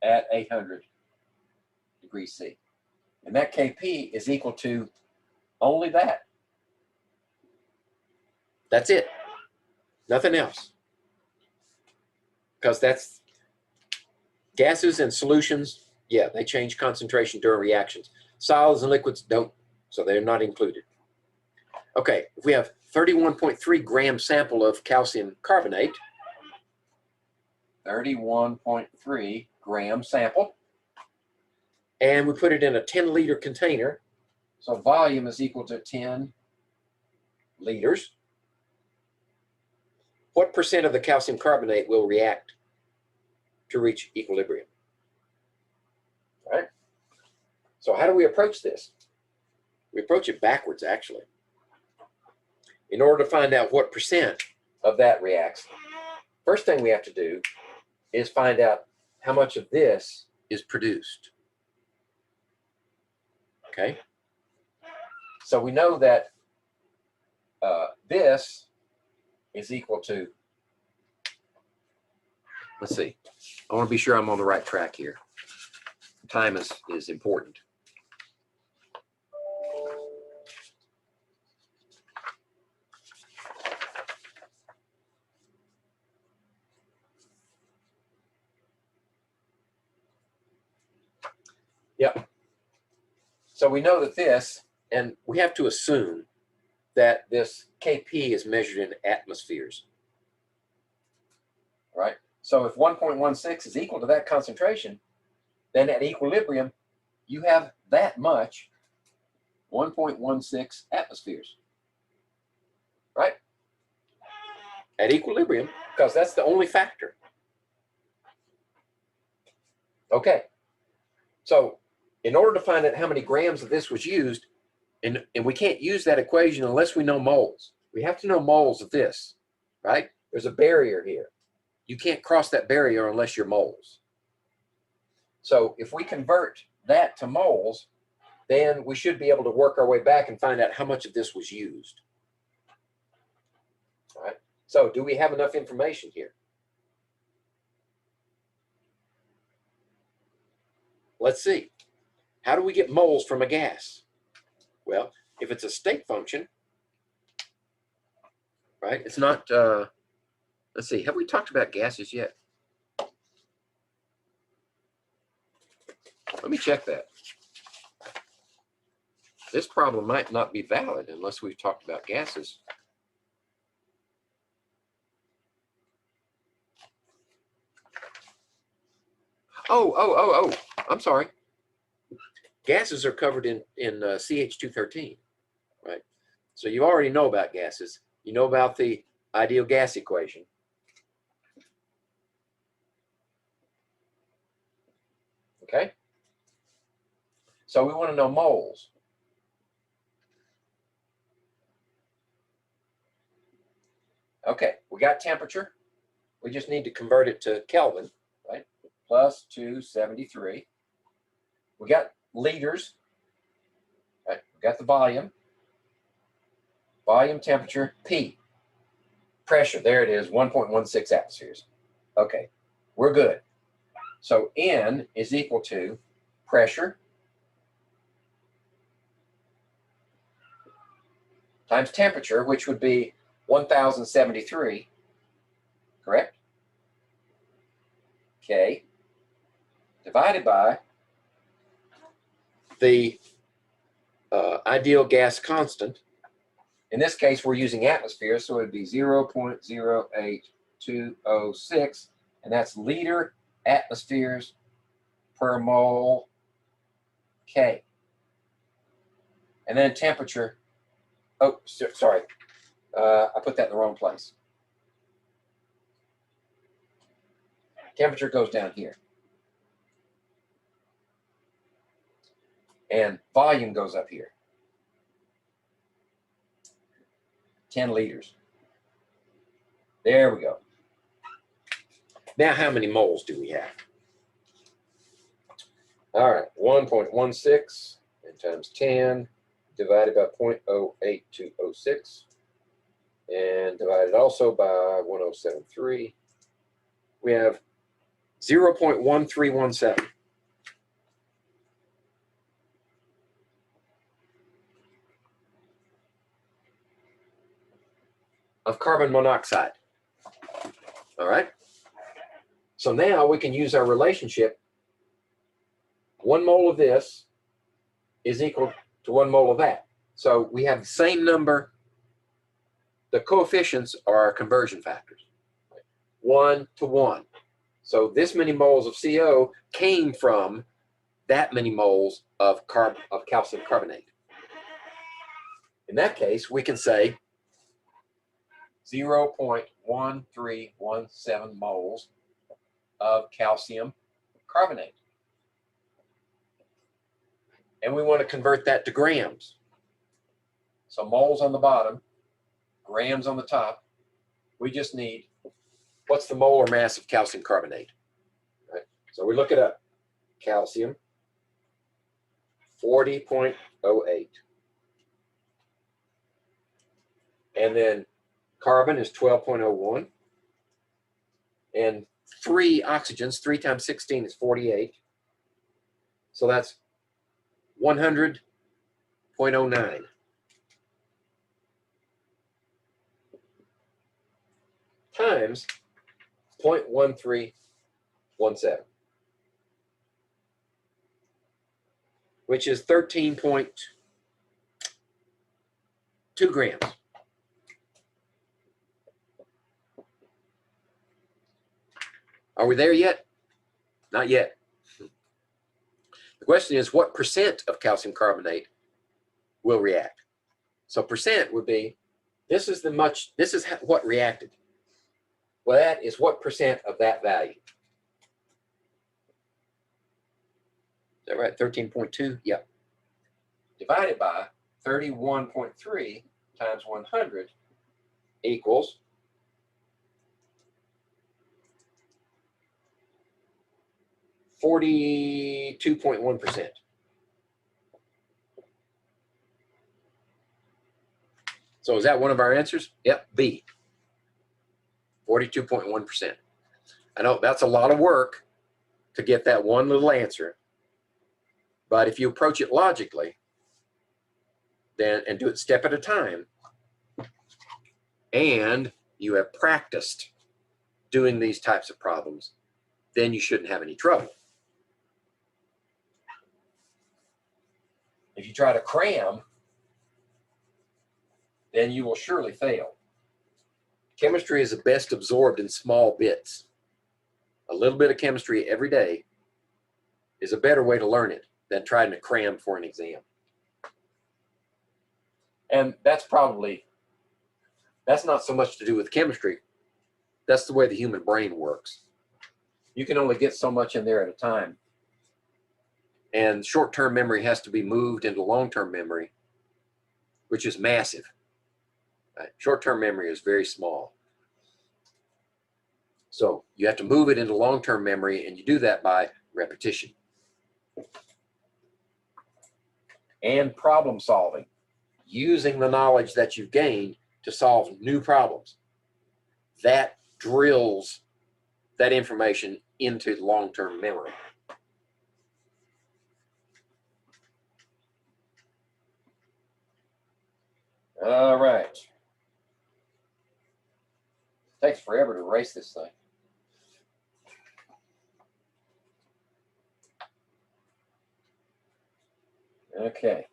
[SPEAKER 1] at 800 degrees C. And that Kp is equal to only that. That's it. Nothing else. Because that's gases and solutions, yeah, they change concentration during reactions. Solids and liquids don't, so they're not included. Okay, if we have 31.3 gram sample of calcium carbonate, 31.3 gram sample, and we put it in a 10-liter container, so volume is equal to 10 liters. What percent of the calcium carbonate will react to reach equilibrium? All right? So how do we approach this? We approach it backwards, actually. In order to find out what percent of that reacts, first thing we have to do is find out how much of this is produced. Okay? So we know that this is equal to, let's see, I want to be sure I'm on the right track here. Time is important. Yep. So we know that this, and we have to assume that this Kp is measured in atmospheres. All right? So if 1.16 is equal to that concentration, then at equilibrium, you have that much, 1.16 atmospheres. Right? At equilibrium, because that's the only factor. Okay. So in order to find out how many grams of this was used, and we can't use that equation unless we know moles. We have to know moles of this, right? There's a barrier here. You can't cross that barrier unless you're moles. So if we convert that to moles, then we should be able to work our way back and find out how much of this was used. All right. So do we have enough information here? Let's see. How do we get moles from a gas? Well, if it's a state function, right, it's not, let's see, have we talked about gases yet? Let me check that. This problem might not be valid unless we've talked about gases. Oh, I'm sorry. Gases are covered in CH214, right? So you already know about gases. You know about the ideal gas equation. Okay? So we want to know moles. Okay, we got temperature, we just need to convert it to Kelvin, right? Plus 273. We got liters, right? We got the volume, temperature, P. Pressure, there it is, 1.16 atmospheres. Okay, we're good. So N is equal to pressure times temperature, which would be 1073, correct? Okay, divided by the ideal gas constant. In this case, we're using atmosphere, so it would be 0.08206, and that's liter atmospheres per mole K. And then temperature, oh, sorry, I put that in the wrong place. Temperature goes down here. And volume goes up here. 10 liters. There we go. Now, how many moles do we have? All right, 1.16 and times 10 divided by 0.08206 and divided also by 1073. We have 0.1317. Of carbon monoxide. All right. So now we can use our relationship. 1 mole of this is equal to 1 mole of that. So we have the same number. The coefficients are our conversion factors. 1 to 1. So this many moles of CO came from that many moles of calcium carbonate. In that case, we can say 0.1317 moles of calcium carbonate. And we want to convert that to grams. So moles on the bottom, grams on the top. We just need, what's the molar mass of calcium carbonate? Right? So we look it up. Calcium, 40.08. And then carbon is 12.01. And 3 oxygens, 3 times 16 is 48. So that's 100.09. Times 0.1317, which is 13.2 grams. Are we there yet? Not yet. The question is, what percent of calcium carbonate will react? So percent would be, this is what reacted. Well, that is what percent of that value. Is that right? 13.2? Yep. Divided by 31.3 times 100 equals 42.1%. So is that one of our answers? Yep, B. 42.1%. I know that's a lot of work to get that one little answer, but if you approach it logically, then and do it step at a time, and you have practiced doing these types of problems, then you shouldn't have any trouble. If you try to cram, then you will surely fail. Chemistry is best absorbed in small bits. A little bit of chemistry every day is a better way to learn it than trying to cram for an exam. And that's not so much to do with chemistry. That's the way the human brain works. You can only get so much in there at a time. And short-term memory has to be moved into long-term memory, which is massive. Right? Short-term memory is very small. So you have to move it into long-term memory, and you do that by repetition. And problem solving, using the knowledge that you've gained to solve new problems. That drills that information into long-term memory. All right. It takes forever to erase this thing. Okay.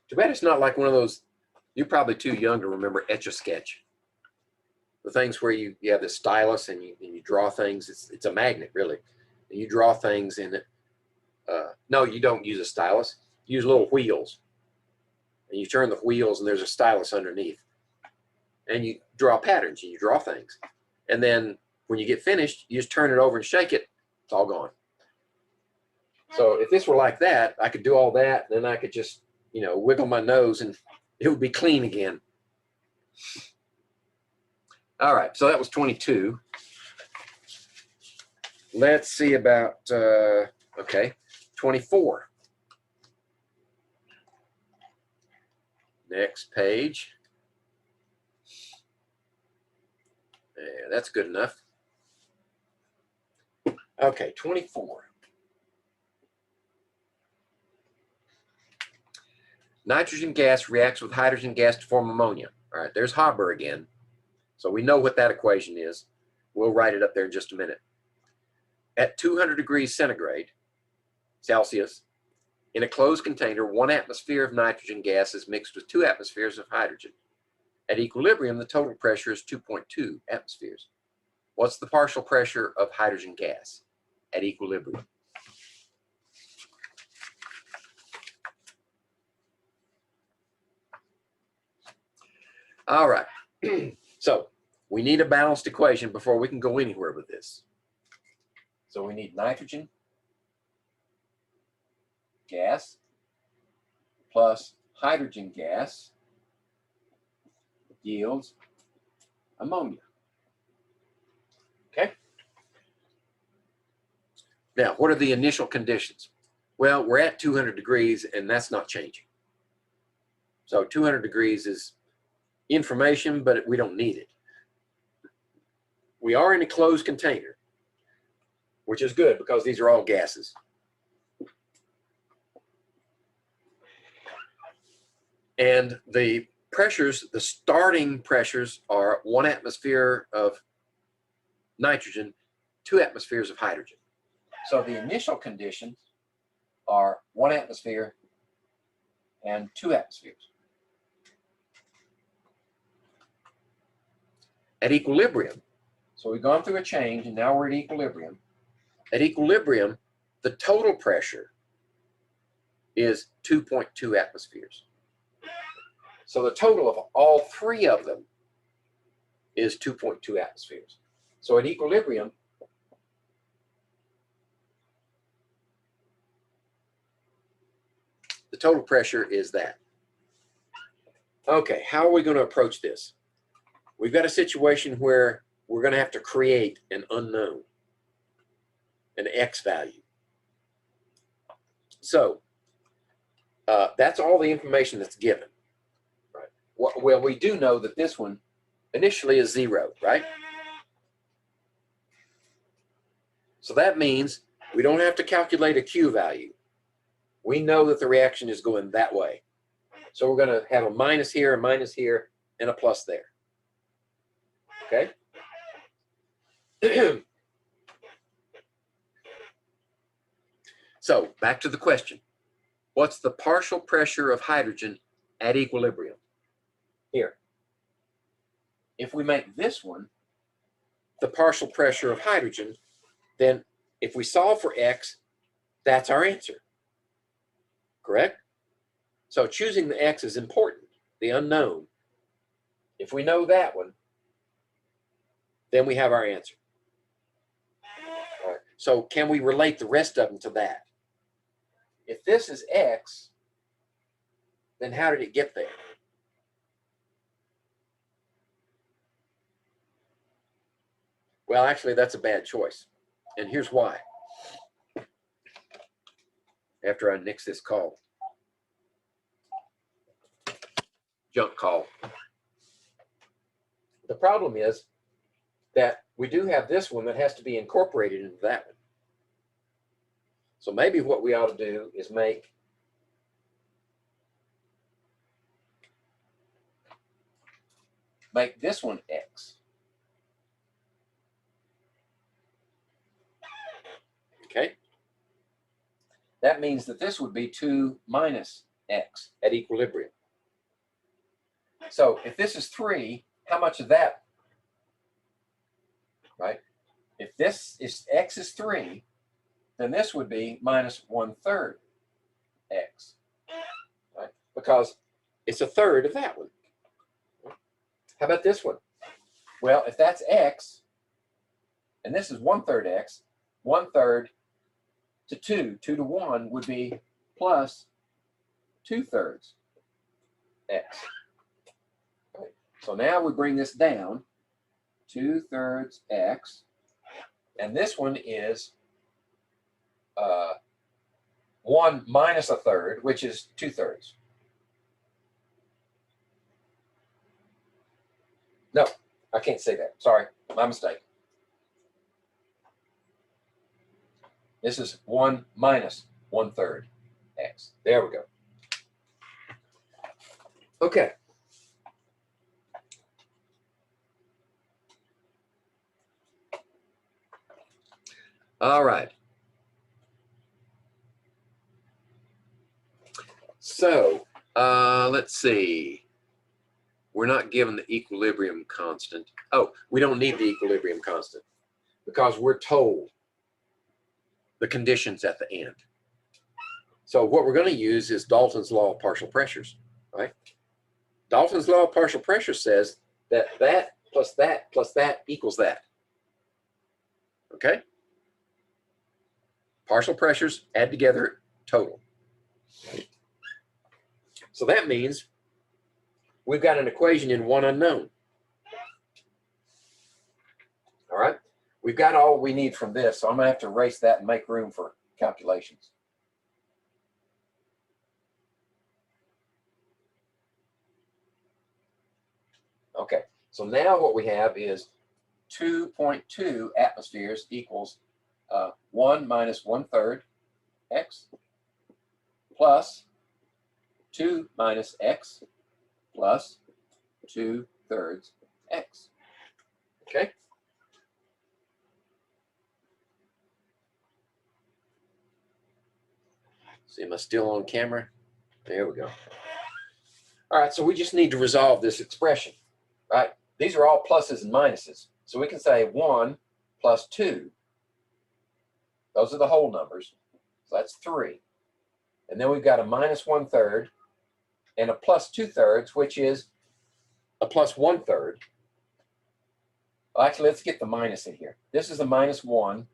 [SPEAKER 1] Too bad it's not like one of those, you're probably too young to remember Etch-a-Sketch. The things where you have this stylus and you draw things. It's a magnet, really. And you draw things in it. No, you don't use a stylus. You use little wheels. And you turn the wheels and there's a stylus underneath. And you draw patterns and you draw things. And then when you get finished, you just turn it over and shake it. It's all gone. So if this were like that, I could do all that, and then I could just, you know, wiggle my nose and it would be clean again. All right, so that was 22. Let's see about, okay, 24. Next page. Yeah, that's good enough. Okay, 24. Nitrogen gas reacts with hydrogen gas to form ammonia. All right, there's Haber again. So we know what that equation is. We'll write it up there in just a minute. At 200 degrees centigrade, Celsius, in a closed container, 1 atmosphere of nitrogen gas is mixed with 2 atmospheres of hydrogen. At equilibrium, the total pressure is 2.2 atmospheres. What's the partial pressure of hydrogen gas at equilibrium? All right. So we need a balanced equation before we can go anywhere with this. So we need nitrogen gas plus hydrogen gas yields ammonia. Okay? Now, what are the initial conditions? Well, we're at 200 degrees, and that's not changing. So 200 degrees is information, but we don't need it. We are in a closed container, which is good because these are all gases. And the pressures, the starting pressures are 1 atmosphere of nitrogen, 2 atmospheres of hydrogen. So the initial conditions are 1 atmosphere and 2 atmospheres. At equilibrium, so we've gone through a change and now we're at equilibrium. At equilibrium, the total pressure is 2.2 atmospheres. So the total of all 3 of them is 2.2 atmospheres. So at equilibrium, the total pressure is that. Okay, how are we going to approach this? We've got a situation where we're going to have to create an unknown, an X value. So that's all the information that's given. Right? Well, we do know that this one initially is 0, right? So that means we don't have to calculate a Q value. We know that the reaction is going that way. So we're going to have a minus here, and a plus there. Okay? So back to the question. What's the partial pressure of hydrogen at equilibrium? Here. If we make this one the partial pressure of hydrogen, then if we solve for X, that's our answer. Correct? So choosing the X is important, the unknown. If we know that one, then we have our answer. All right. So can we relate the rest of them to that? If this is X, then how did it get there? Well, actually, that's a bad choice. And here's why. After I nix this call. Junk call. The problem is that we do have this one that has to be incorporated into that one. So maybe what we ought to do is make this one X. Okay? That means that this would be 2 minus X at equilibrium. So if this is 3, how much of that, right? If this is X is 3, then this would be minus 1/3 X, right? Because it's a third of that one. How about this one? Well, if that's X, and this is 1/3 X, 1/3 to 2, 2 to 1 would be plus 2/3 X. Right. So now we bring this down, 2/3 X, and this one is 1 minus 1/3, which is 2/3. No, I can't say that. Sorry, my mistake. This is 1 minus 1/3 X. There we go. Okay. All right. So let's see. We're not given the equilibrium constant. Oh, we don't need the equilibrium constant because we're told the conditions at the end. So what we're going to use is Dalton's law of partial pressures, right? Dalton's law of partial pressure says that that plus that plus that equals that. Okay? Partial pressures add together total. So that means we've got an equation in one unknown. All right? We've got all we need from this, so I'm going to have to erase that and make room for calculations. Okay, so now what we have is 2.2 atmospheres equals 1 minus 1/3 X plus 2 minus X plus 2/3 X. Okay? See, am I still on camera? There we go. All right, so we just need to resolve this expression, right? These are all pluses and minuses. So we can say 1 plus 2. Those are the whole numbers. So that's 3. And then we've got a minus 1/3 and a plus 2/3, which is a plus 1/3. Well, actually, let's get the minus in here. This is a minus 1.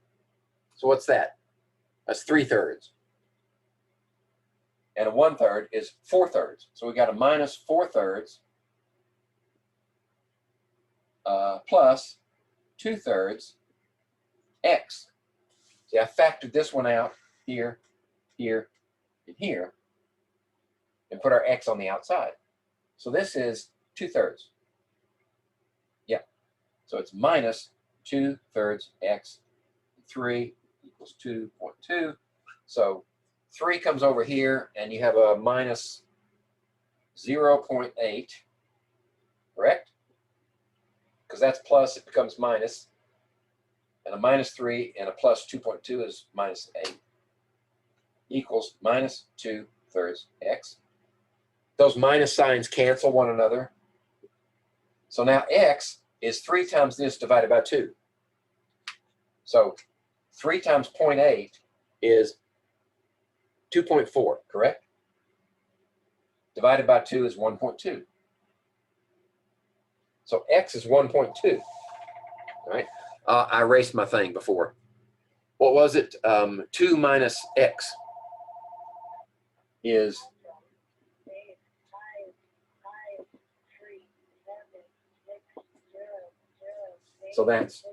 [SPEAKER 1] So what's that? That's 3/3. And a 1/3 is 4/3. So we got a minus 4/3 plus 2/3 X. See, I factored this one out here, here, and here, and put our X on the outside. So this is 2/3. Yeah. So it's minus 2/3 X. 3 equals 2.2. So 3 comes over here, and you have a minus 0.8, correct? Because that's plus, it becomes minus. And a minus 3 and a plus 2.2 is minus 8. Equals minus 2/3 X. Those minus signs cancel one another. So now X is 3 times this divided by 2. So 3 times 0.8 is 2.4, correct? Divided by 2 is 1.2. So X is 1.2, all right? I erased my thing before. What was it? 2 minus X is so that's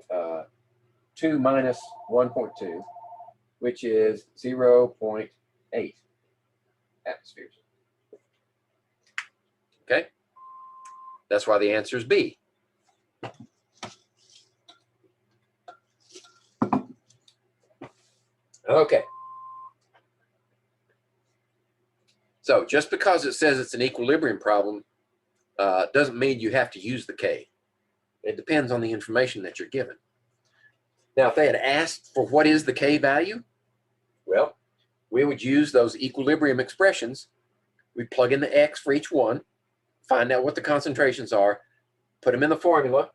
[SPEAKER 1] 2 minus 1.2, which is 0.8 atmospheres. Okay? That's why the answer is B. Okay. So just because it says it's an equilibrium problem doesn't mean you have to use the K. It depends on the information that you're given. Now, if they had asked for what is the K value, well, we would use those equilibrium expressions. We'd plug in the X for each one, find out what the concentrations are, put them in the formula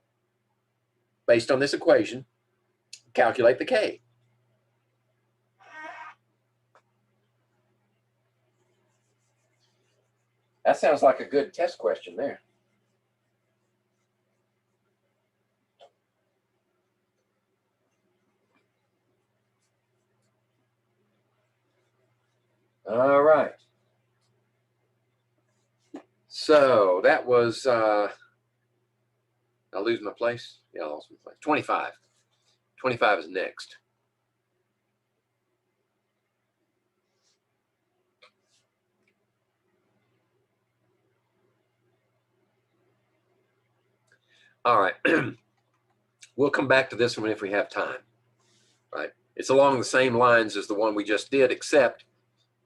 [SPEAKER 1] based on this equation, calculate the K. That sounds like a good test question there. All right. So that was, I lose my place? Yeah, I lost my place. 25. 25 is next. All right. We'll come back to this one if we have time. Right? It's along the same lines as the one we just did, except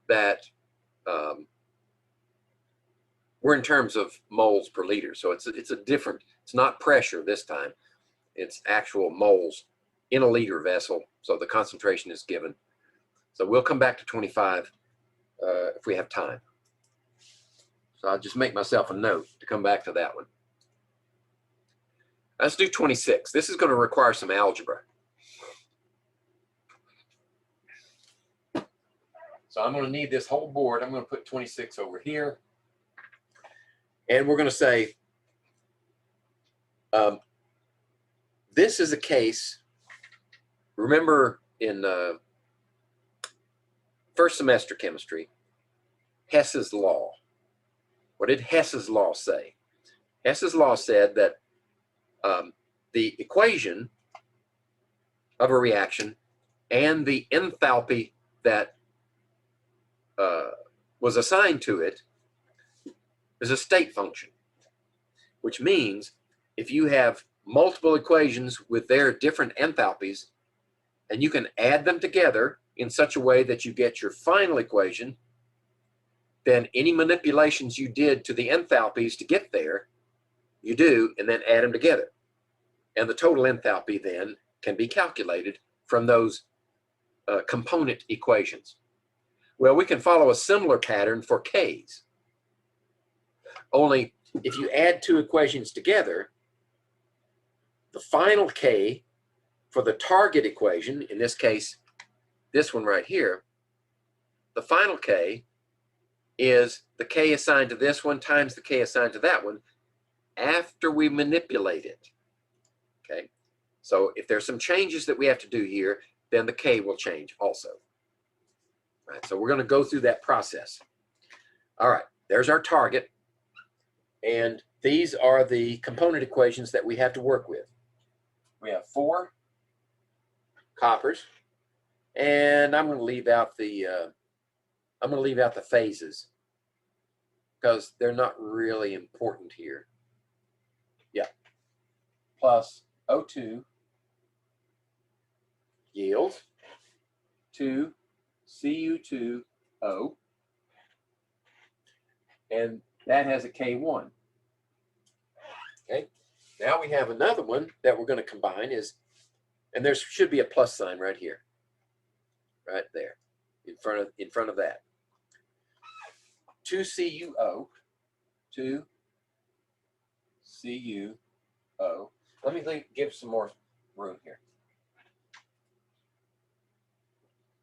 [SPEAKER 1] that we're in terms of moles per liter. So it's a different, it's not pressure this time. It's actual moles in a liter vessel. So the concentration is given. So we'll come back to 25 if we have time. So I'll just make myself a note to come back to that one. Let's do 26. This is going to require some algebra. So I'm going to need this whole board. I'm going to put 26 over here. And we're going to say, this is a case, remember in first semester chemistry, Hess's law. What did Hess's law say? Hess's law said that the equation of a reaction and the enthalpy that was assigned to it is a state function, which means if you have multiple equations with their different enthalpies and you can add them together in such a way that you get your final equation, then any manipulations you did to the enthalpies to get there, you do, and then add them together. And the total enthalpy then can be calculated from those component equations. Well, we can follow a similar pattern for K's. Only if you add two equations together, the final K for the target equation, in this case, this one right here, the final K is the K assigned to this one times the K assigned to that one after we manipulate it. Okay, so if there's some changes that we have to do here, then the K will change also. All right, so we're going to go through that process. All right, there's our target. And these are the component equations that we have to work with. We have 4 coppers, and I'm going to leave out the phases because they're not really important here. Yeah, plus O2 yields 2 Cu2O, and that has a K1. Okay, now we have another one that we're going to combine and there should be a plus sign right here, right there, in front of that. 2 CuO, 2 CuO. Let me give some more room here.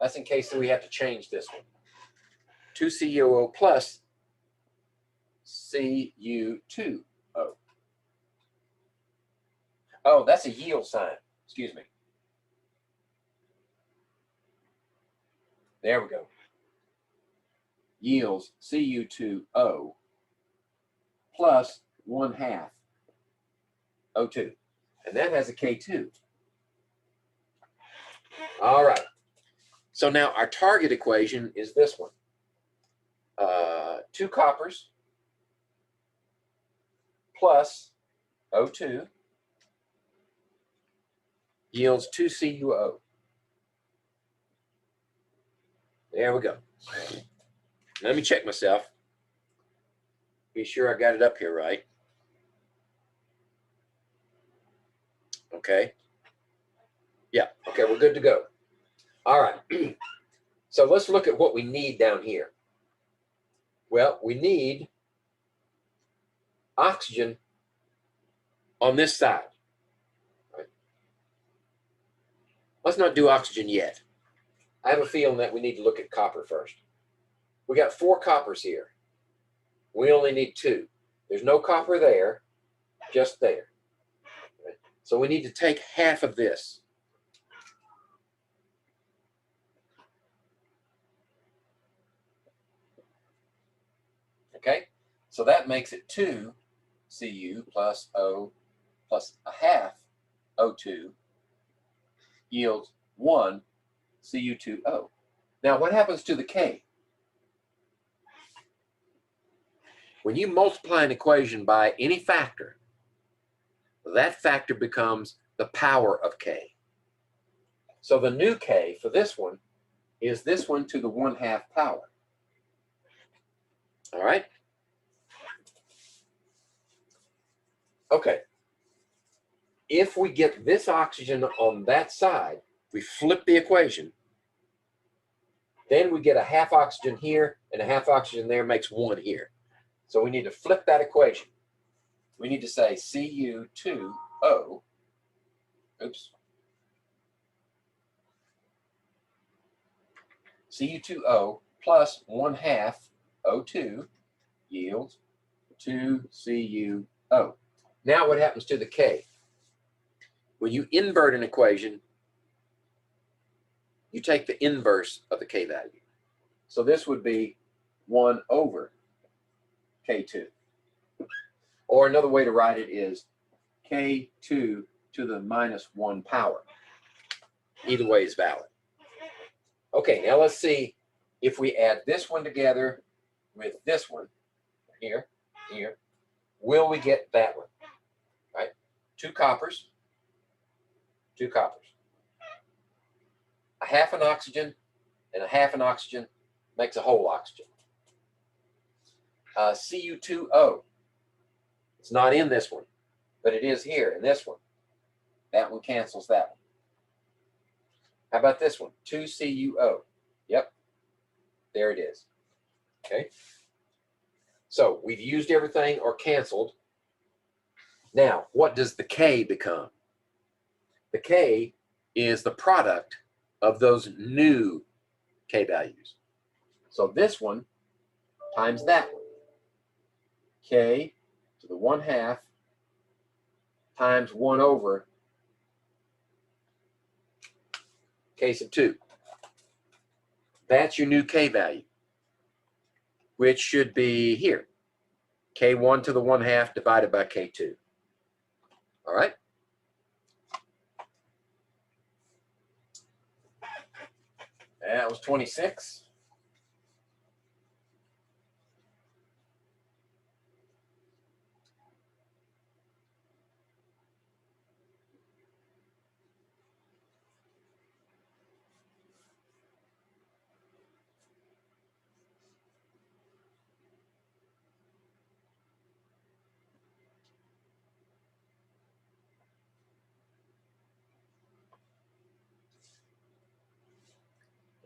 [SPEAKER 1] That's in case that we have to change this one. 2 CuO plus Cu2O. Oh, that's a yield sign. Excuse me. There we go. Yields Cu2O plus 1/2 O2. And that has a K2. All right. So now our target equation is this one. 2 coppers plus O2 yields 2 CuO. There we go. Let me check myself. Be sure I got it up here right. Okay. Yeah, okay, we're good to go. All right. So let's look at what we need down here. Well, we need oxygen on this side. Right. Let's not do oxygen yet. I have a feeling that we need to look at copper first. We got 4 coppers here. We only need 2. There's no copper there, just there. Right. So we need to take half of this. Okay, so that makes it 2 Cu plus O plus a half O2 yields 1 Cu2O. Now what happens to the K? When you multiply an equation by any factor, that factor becomes the power of K. So the new K for this one is this one to the 1/2 power. All right? Okay. If we get this oxygen on that side, we flip the equation, then we get a half oxygen here and a half oxygen there makes 1 here. So we need to flip that equation. We need to say Cu2O, oops, Cu2O plus 1/2 O2 yields 2 CuO. Now what happens to the K? When you invert an equation, you take the inverse of the K value. So this would be 1 over K2. Or another way to write it is K2 to the -1 power. Either way is valid. Okay, now let's see if we add this one together with this one, here, will we get that one? Right? 2 coppers, 2 coppers. A half an oxygen and a half an oxygen makes a whole oxygen. Cu2O. It's not in this one, but it is here in this one. That one cancels that one. How about this one? 2 CuO. Yep, there it is. Okay. So we've used everything or canceled. Now, what does the K become? The K is the product of those new K values. So this one times that one. K to the 1/2 times 1 over K sub 2. That's your new K value, which should be here. K1 to the 1/2 divided by K2. All right? That was 26.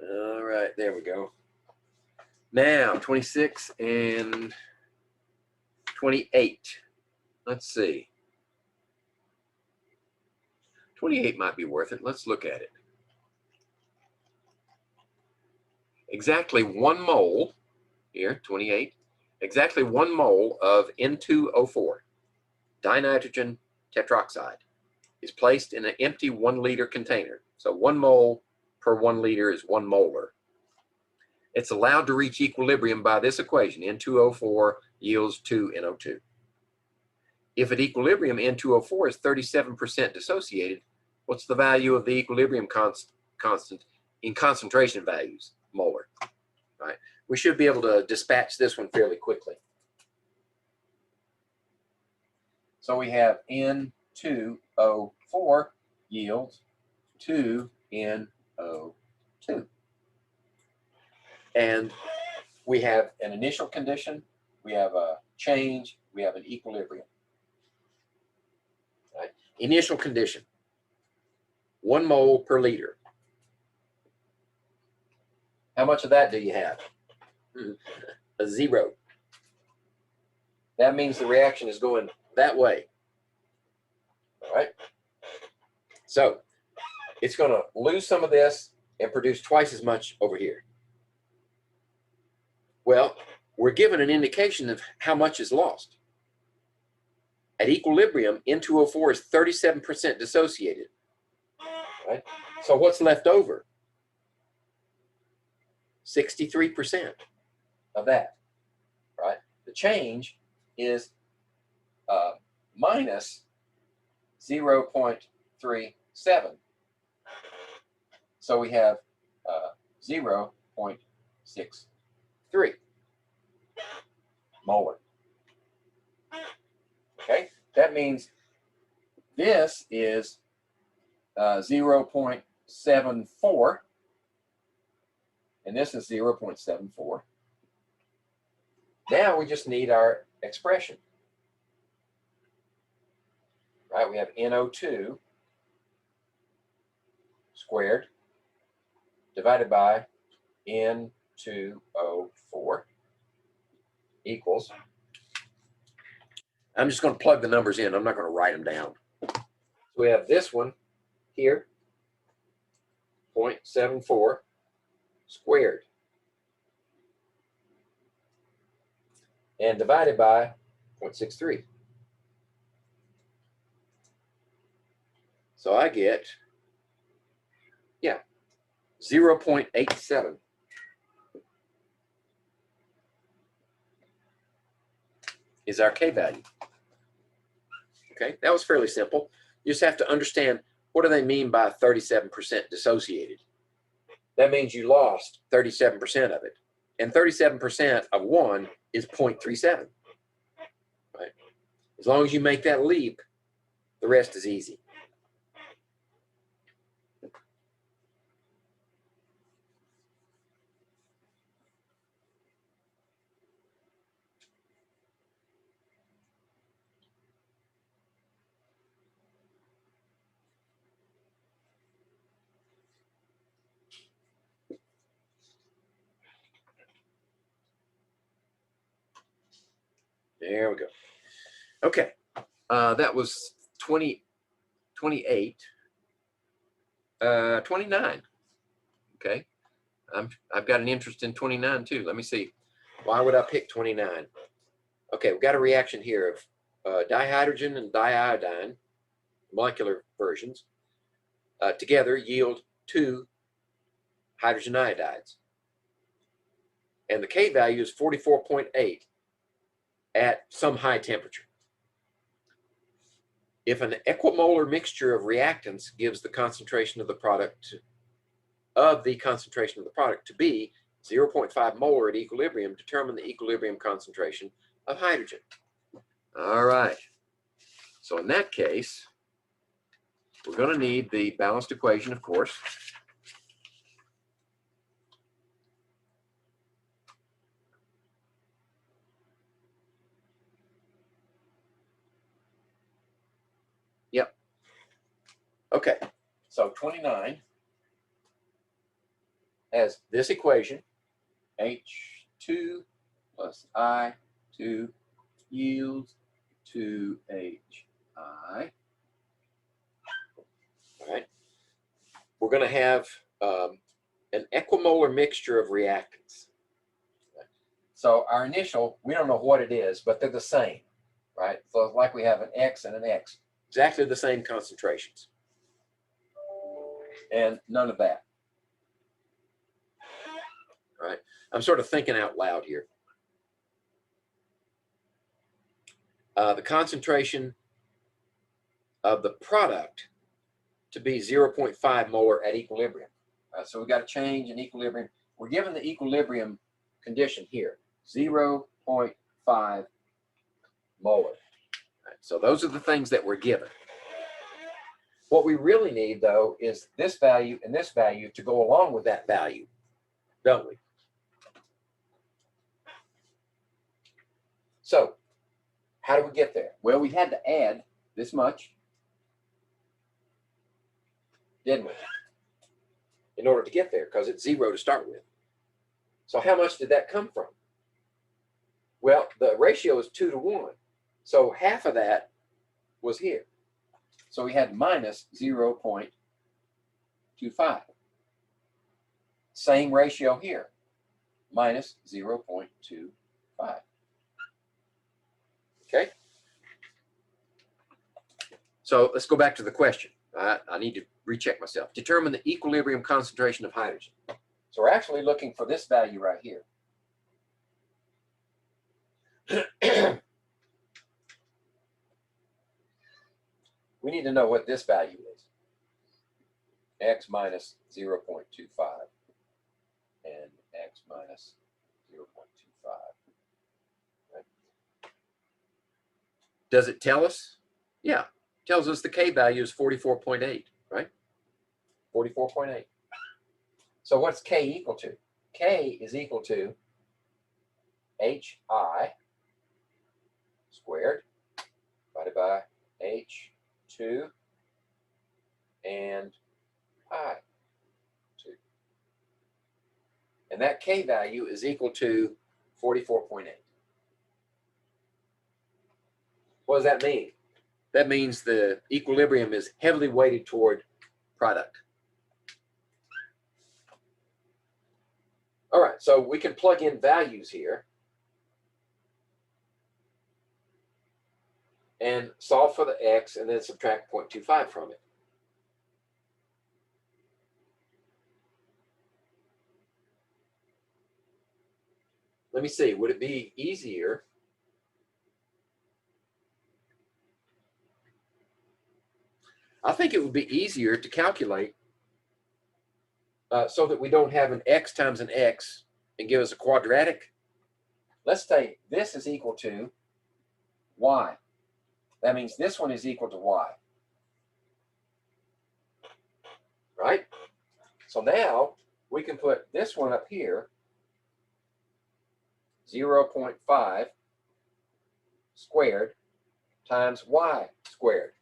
[SPEAKER 1] All right, there we go. Now, 26 and 28. Let's see. 28 might be worth it. Let's look at it. Exactly 1 mole, here, 28, exactly 1 mole of N2O4, dinitrogen tetroxide, is placed in an empty 1 liter container. So 1 mole per 1 liter is 1 molar. It's allowed to reach equilibrium by this equation. N2O4 yields 2 NO2. If at equilibrium N2O4 is 37% dissociated, what's the value of the equilibrium constant constant in concentration values, molar, right? We should be able to dispatch this one fairly quickly. So we have N2O4 yields 2NO2. And we have an initial condition, we have a change, we have an equilibrium. Right? Initial condition, 1 mole per liter. How much of that do you have? A 0. That means the reaction is going that way. All right? So it's going to lose some of this and produce twice as much over here. Well, we're given an indication of how much is lost. At equilibrium, N2O4 is 37% dissociated. Right? So what's left over? 63% of that. Right? The change is minus 0.37. So we have 0.63 molar. Okay, that means this is 0.74, and this is 0.74. Now we just need our expression. Right, we have NO2 squared divided by N2O4 equals, I'm just going to plug the numbers in. I'm not going to write them down. So we have this one here, 0.74 squared, and divided by 0.63. So I get, 0.87. Is our K value. Okay, that was fairly simple. You just have to understand, what do they mean by 37% dissociated? That means you lost 37% of it. And 37% of 1 is 0.37. Right? As long as you make that leap, the rest is easy. There we go. Okay, that was 20, 28, 29. Okay, I've got an interest in 29 too. Let me see. Why would I pick 29? Okay, we've got a reaction here of dihydrogen and diiodine, molecular versions, together yield 2 hydrogen iodides. And the K value is 44.8 at some high temperature. If an equimolar mixture of reactants gives the concentration of the product to be 0.5 molar at equilibrium, determine the equilibrium concentration of hydrogen. All right. So in that case, we're going to need the balanced equation, of course. Yep. Okay. So 29 has this equation, H2 plus I2 yields 2HI. All right. We're going to have an equimolar mixture of reactants. So our initial, we don't know what it is, but they're the same, right? So it's like we have an X and an X, exactly the same concentrations. And none of that. All right. I'm sort of thinking out loud here. The concentration of the product to be 0.5 molar at equilibrium. So we've got a change in equilibrium. We're given the equilibrium condition here, 0.5 molar. Right, so those are the things that we're given. What we really need, though, is this value and this value to go along with that value, don't we? So how do we get there? Well, we had to add this much, didn't we? In order to get there, because it's 0 to start with. So how much did that come from? Well, the ratio is 2 to 1. So half of that was here. So we had minus 0.25. Same ratio here, minus 0.25. Okay? So let's go back to the question. I need to recheck myself. Determine the equilibrium concentration of hydrogen. So we're actually looking for this value right here. We need to know what this value is. X minus 0.25 and X minus 0.25. Right. Does it tell us? Yeah. It tells us the K value is 44.8, right? 44.8. So what's K equal to? K is equal to HI squared divided by H2 and I2. And that K value is equal to 44.8. What does that mean? That means the equilibrium is heavily weighted toward product. All right, so we can plug in values here and solve for the X and then subtract 0.25 from it. Let me see, would it be easier I think it would be easier to calculate so that we don't have an X times an X and give us a quadratic. Let's say this is equal to Y. That means this one is equal to Y. Right? So now we can put this one up here, 0.5 squared times Y squared,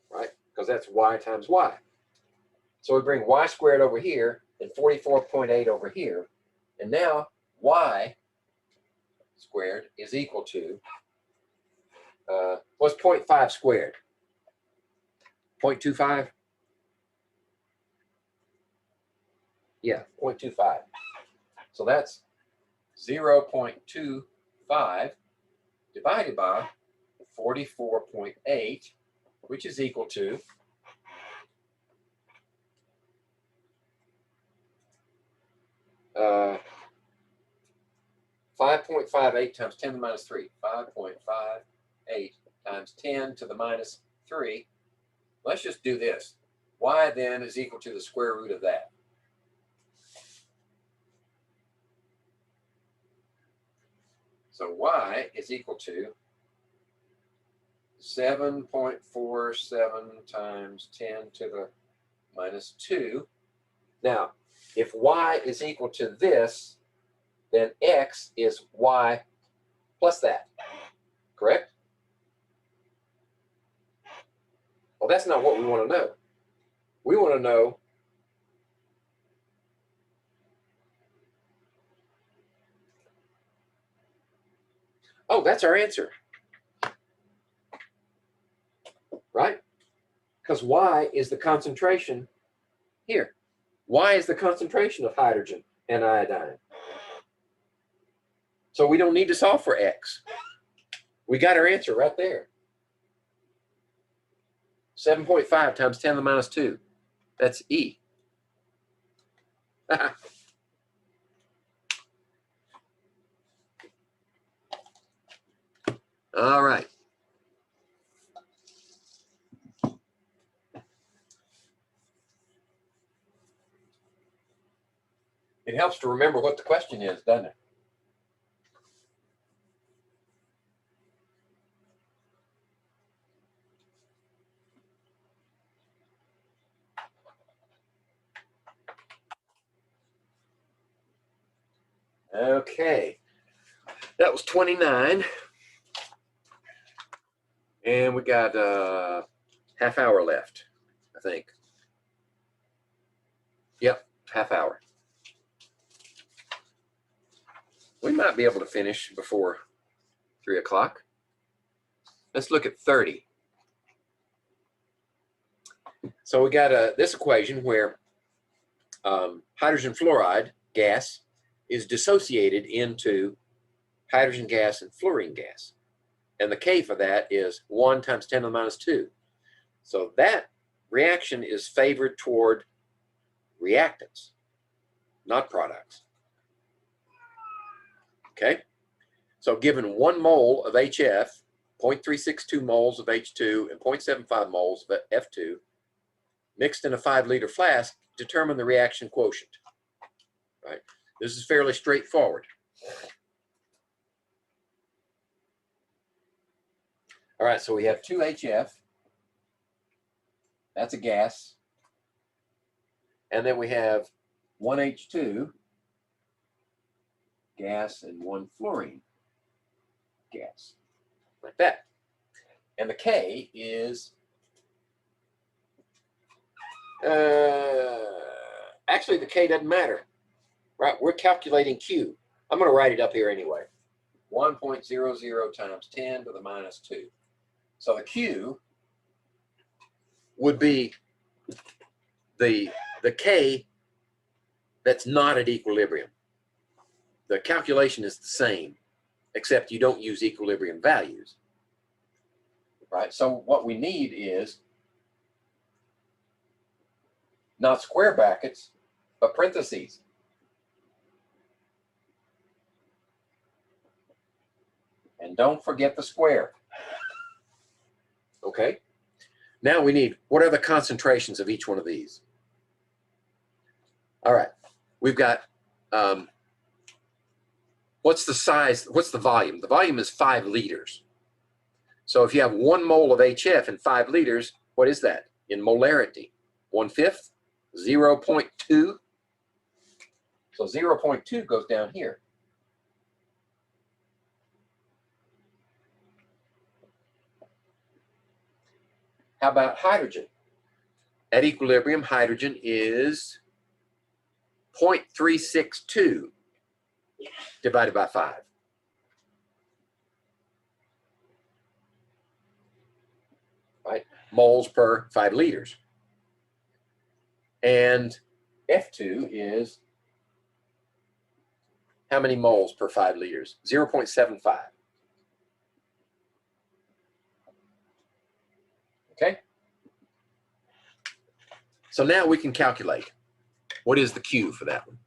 [SPEAKER 1] right? Because that's Y times Y. So we bring Y squared over here and 44.8 over here. And now Y squared is equal to, what's 0.5 squared? 0.25? Yeah, 0.25. So that's 0.25 divided by 44.8, which is equal to 5.58 times 10 to the minus 3. 5.58 times 10 to the minus 3. Let's just do this. Y then is equal to the square root of that. So Y is equal to 7.47 times 10 to the minus 2. Now, if Y is equal to this, then X is Y plus that, correct? Well, that's not what we want to know. We want to know oh, that's our answer, right? Because Y is the concentration here. Y is the concentration of hydrogen and iodine. So we don't need to solve for X. We got our answer right there. 7.5 times 10 to the minus 2. That's E. All right. It helps to remember what the question is, doesn't it? Okay, that was 29. And we got a half hour left, I think. Yep, half hour. We might be able to finish before 3 o'clock. Let's look at 30. So we got this equation where hydrogen fluoride gas is dissociated into hydrogen gas and fluorine gas. And the K for that is 1 times 10 to the minus 2. So that reaction is favored toward reactants, not products. Okay? So given 1 mole of HF, 0.362 moles of H2, and 0.75 moles of F2, mixed in a 5-liter flask, determine the reaction quotient. Right? This is fairly straightforward. All right, so we have 2 HF. That's a gas. And then we have 1 H2 gas and 1 fluorine gas, like that. And the K is, actually the K doesn't matter, right? We're calculating Q. I'm going to write it up here anyway. 1.00 times 10 to the minus 2. So the Q would be the K that's not at equilibrium. The calculation is the same, except you don't use equilibrium values. Right? So what we need is not square brackets, but parentheses. And don't forget the square. Okay? Now we need, what are the concentrations of each one of these? All right. We've got, what's the size, what's the volume? The volume is 5 liters. So if you have 1 mole of HF in 5 liters, what is that in molarity? 1/5? 0.2? So 0.2 goes down here. How about hydrogen? At equilibrium, hydrogen is 0.362 divided by 5. Right? Moles per 5 liters. And F2 is how many moles per 5 liters? 0.75. Okay? So now we can calculate. What is the Q for that one?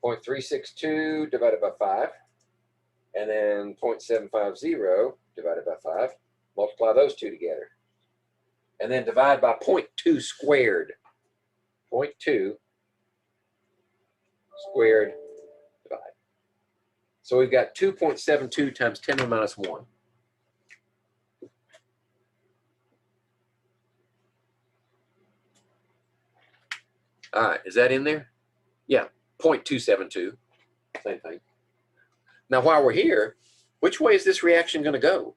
[SPEAKER 1] 0.362 divided by 5. And then 0.750 divided by 5. Multiply those two together. And then divide by 0.2 squared. 0.2 squared divide. So we've got 2.72 times 10 to the minus 1. All right, is that in there? Yeah, 0.272, same thing. Now, while we're here, which way is this reaction going to go?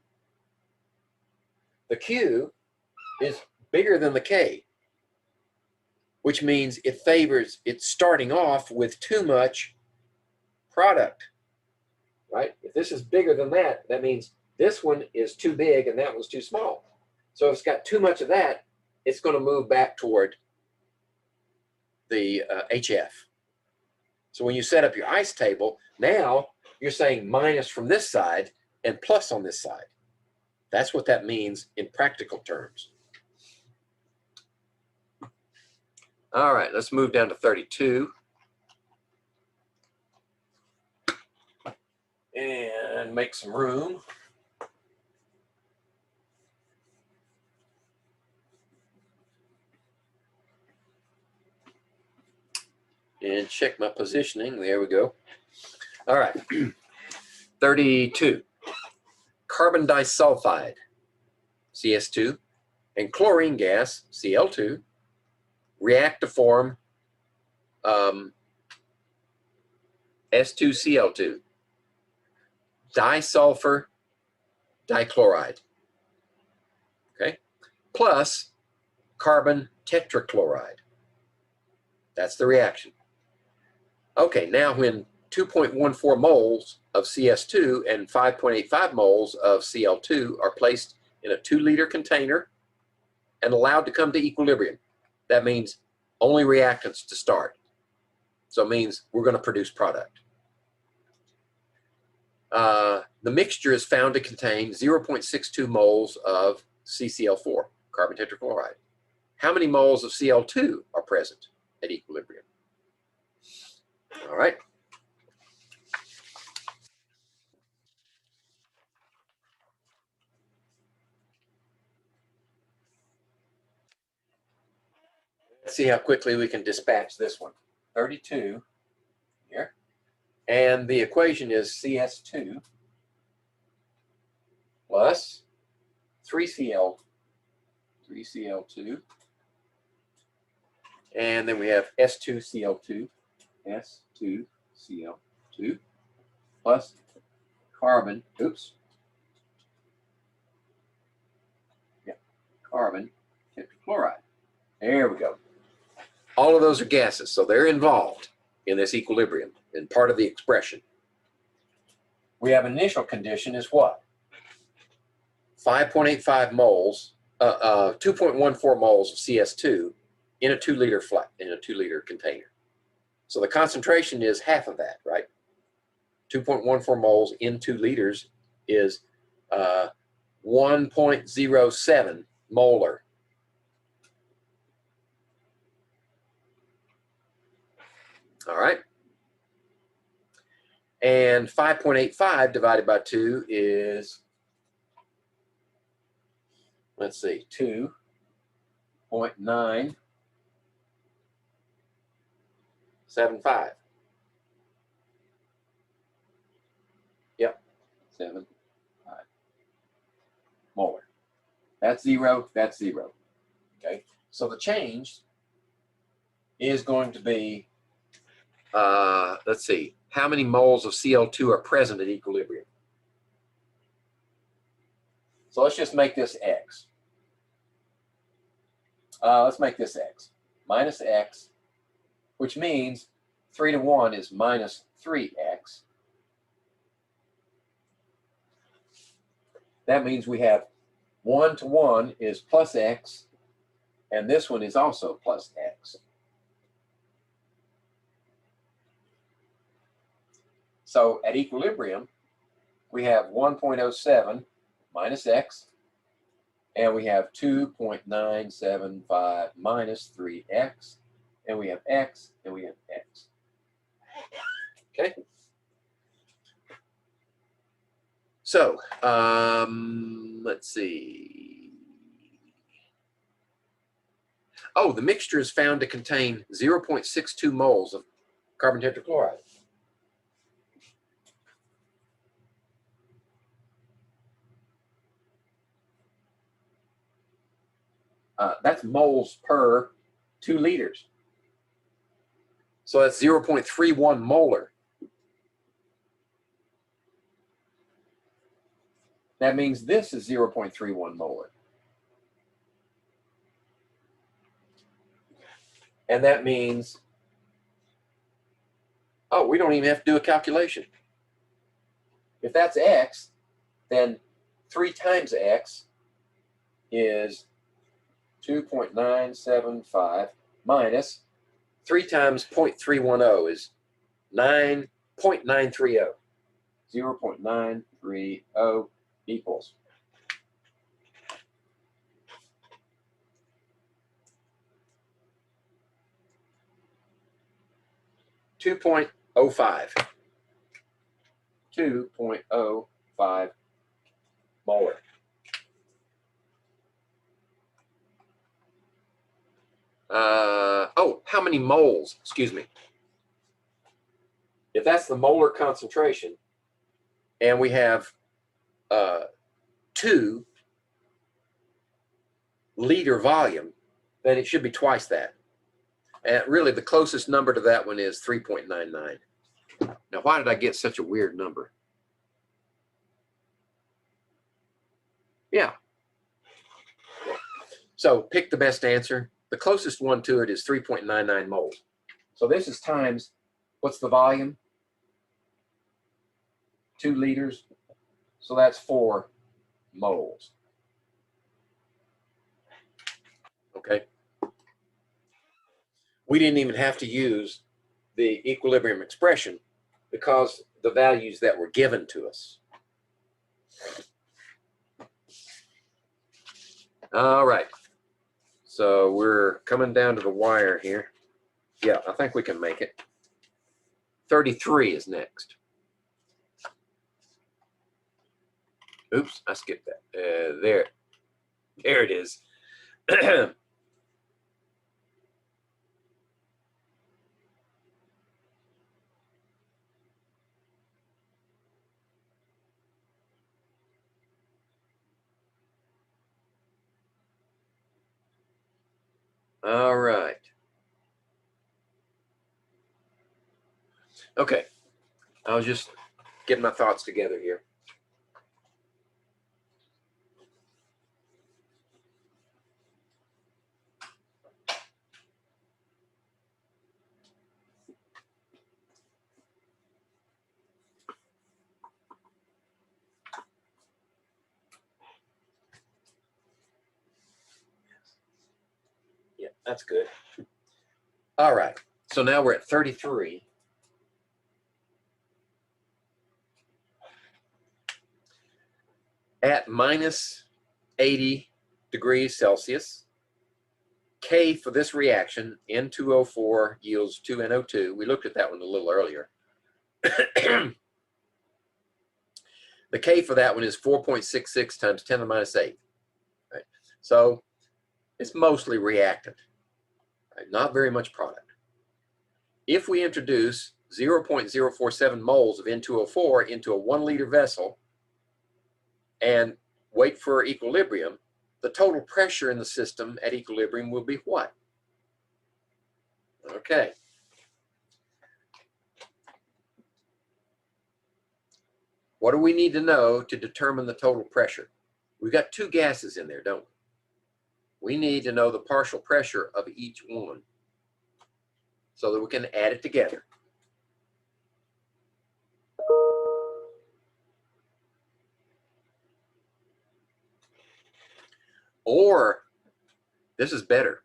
[SPEAKER 1] The Q is bigger than the K, which means it favors, it's starting off with too much product, right? If this is bigger than that, that means this one is too big and that one's too small. So if it's got too much of that, it's going to move back toward the HF. So when you set up your ice table, now you're saying minus from this side and plus on this side. That's what that means in practical terms. All right, let's move down to 32. And make some room. and check my positioning. There we go. All right. 32. Carbon disulfide, CS2, and chlorine gas, Cl2, react to form S2Cl2, disulfur dichloride, okay, plus carbon tetrachloride. That's the reaction. Okay, now when 2.14 moles of CS2 and 5.85 moles of Cl2 are placed in a 2-liter container and allowed to come to equilibrium, that means only reactants to start. So it means we're going to produce product. The mixture is found to contain 0.62 moles of CCl4, carbon tetrachloride. How many moles of Cl2 are present at equilibrium? All right. Let's see how quickly we can dispatch this one. 32 here. And the equation is CS2 plus 3Cl2. And then we have S2Cl2 plus carbon, carbon tetrachloride. There we go. All of those are gases, so they're involved in this equilibrium and part of the expression. We have initial condition is what? 5.85 moles, 2.14 moles of CS2 in a 2-liter container. So the concentration is half of that, right? 2.14 moles in 2 liters is 1.07 molar. All right. And 5.85 divided by 2 is, let's see, 2.975. Yep, 7.5 molar. That's 0, that's 0. Okay, so the change is going to be, let's see, how many moles of Cl2 are present at equilibrium? So let's just make this X. Let's make this X. Minus X, which means 3 to 1 is minus 3X. That means we have 1 to 1 is plus X, and this one is also plus X. So at equilibrium, we have 1.07 minus X, and we have 2.975 minus 3X, and we have X, and we have X. Okay? So, let's see. Oh, the mixture is found to contain 0.62 moles of carbon tetrachloride. That's moles per 2 liters. So that's 0.31 molar. That means this is 0.31 molar. And that means, oh, we don't even have to do a calculation. If that's X, then 3 times X is 2.975 minus 3 times 0.310 is 9.930. 0.930 equals 2.05. 2.05 molar. Oh, how many moles? Excuse me. if that's the molar concentration, and we have 2 liter volume, then it should be twice that. And really, the closest number to that one is 3.99. Now, why did I get such a weird number? Yeah. So pick the best answer. The closest one to it is 3.99 moles. So this is times, what's the volume? 2 liters. So that's 4 moles. Okay. We didn't even have to use the equilibrium expression because the values that were given to us. All right. So we're coming down to the wire here. Yeah, I think we can make it. 33 is next. Oops, I skipped that. There it is. All right. Okay. I was just getting my thoughts together here. Yeah, that's good. All right. So now we're at 33. At minus 80 degrees Celsius, K for this reaction, N2O4 yields 2NO2. We looked at that one a little earlier. The K for that one is 4.66 times 10 to the minus 8. Right? So it's mostly reactant, right? Not very much product. If we introduce 0.047 moles of N2O4 into a 1 liter vessel and wait for equilibrium, the total pressure in the system at equilibrium will be what? Okay. What do we need to know to determine the total pressure? We've got 2 gases in there, don't we? We need to know the partial pressure of each one so that we can add it together. Or, this is better.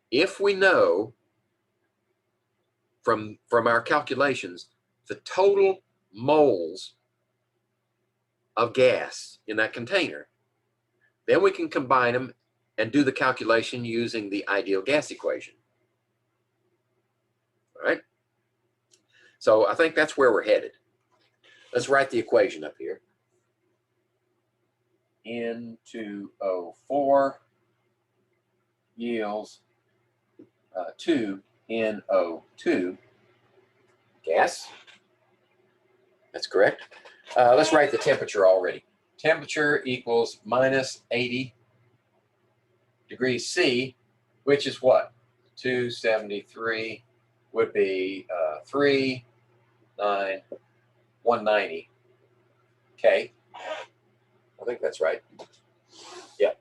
[SPEAKER 1] If we know from our calculations the total moles of gas in that container, then we can combine them and do the calculation using the ideal gas equation. All right? So I think that's where we're headed. Let's write the equation up here. N2O4 yields 2NO2 gas. That's correct. Let's write the temperature already. Temperature equals minus 80 degrees C, which is what? 273 would be 190 K. I think that's right. Yeah.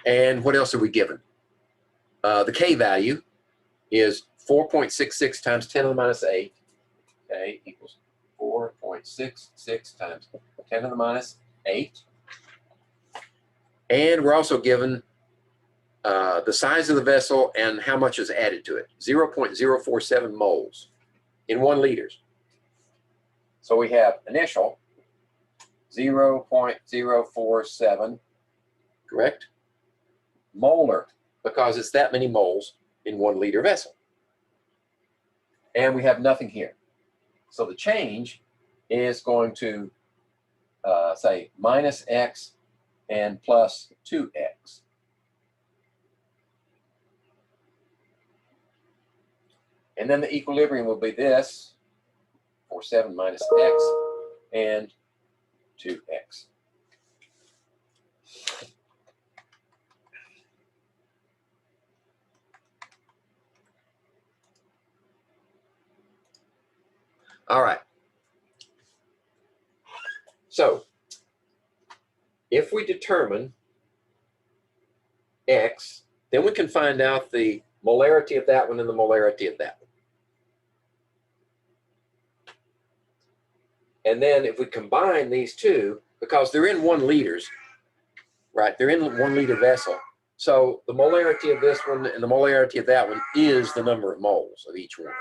[SPEAKER 1] And what else are we given? The K value is 4.66 times 10 to the minus 8. K equals 4.66 times 10 to the minus 8. And we're also given the size of the vessel and how much is added to it. 0.047 moles in 1 liter. So we have initial 0.047, correct? Molar, because it's that many moles in 1 liter vessel. And we have nothing here. So the change is going to say minus X and plus 2X. And then the equilibrium will be this, 47 minus x and 2x. All right. So if we determine x, then we can find out the molarity of that one and the molarity of that one. And then if we combine these two, because they're in 1 liters, right? They're in 1 liter vessel. So the molarity of this one and the molarity of that one is the number of moles of each one.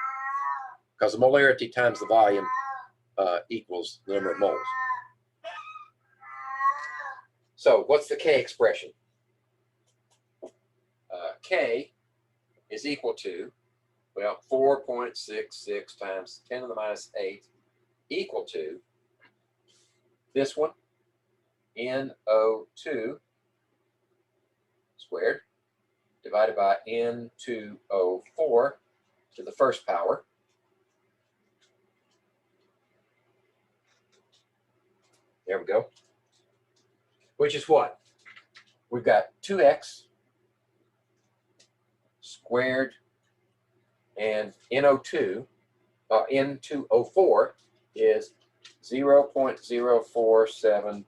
[SPEAKER 1] Because the molarity times the volume equals the number of moles. So what's the K expression? K is equal to, well, 4.66 times 10 to the minus 8 equal to this one, NO2 squared divided by N2O4 to the first power. There we go. Which is what? We've got 2x squared and NO2, N2O4 is 0.047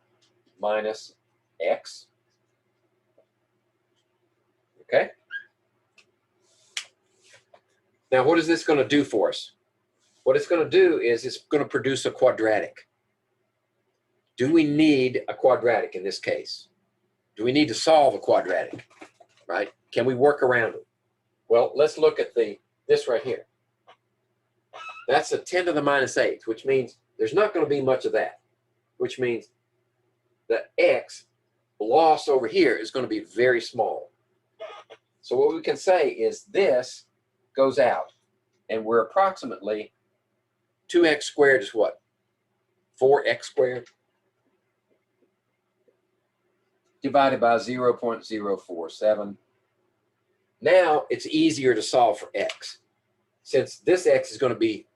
[SPEAKER 1] minus x. Okay? Now, what is this going to do for us? What it's going to do is it's going to produce a quadratic. Do we need a quadratic in this case? Do we need to solve a quadratic, right? Can we work around it? Well, let's look at this right here. That's a 10 to the minus 8, which means there's not going to be much of that, which means the x loss over here is going to be very small. So what we can say is this goes out, and we're approximately 2x squared is what? 4x squared divided by 0.047. Now it's easier to solve for x, since this x is going to be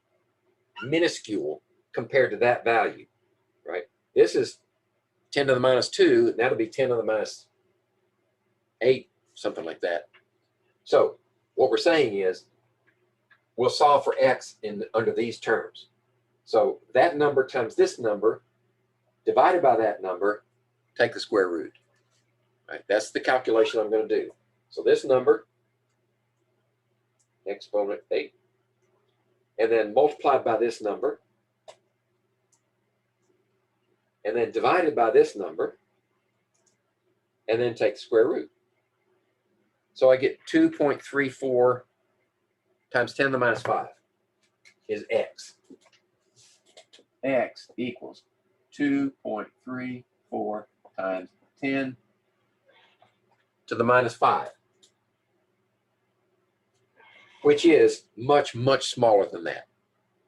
[SPEAKER 1] minuscule compared to that value, right? This is 10 to the minus 2, and that'll be 10 to the minus 8, something like that. So what we're saying is we'll solve for x under these terms. So that number times this number divided by that number, take the square root. Right? That's the calculation I'm going to do. So this number, exponent 8, and then multiplied by this number, and then divided by this number, and then take the square root. So I get 2.34 times 10 to the minus 5 is x. X equals 2.34 times 10 to the minus 5, which is much, much smaller than that.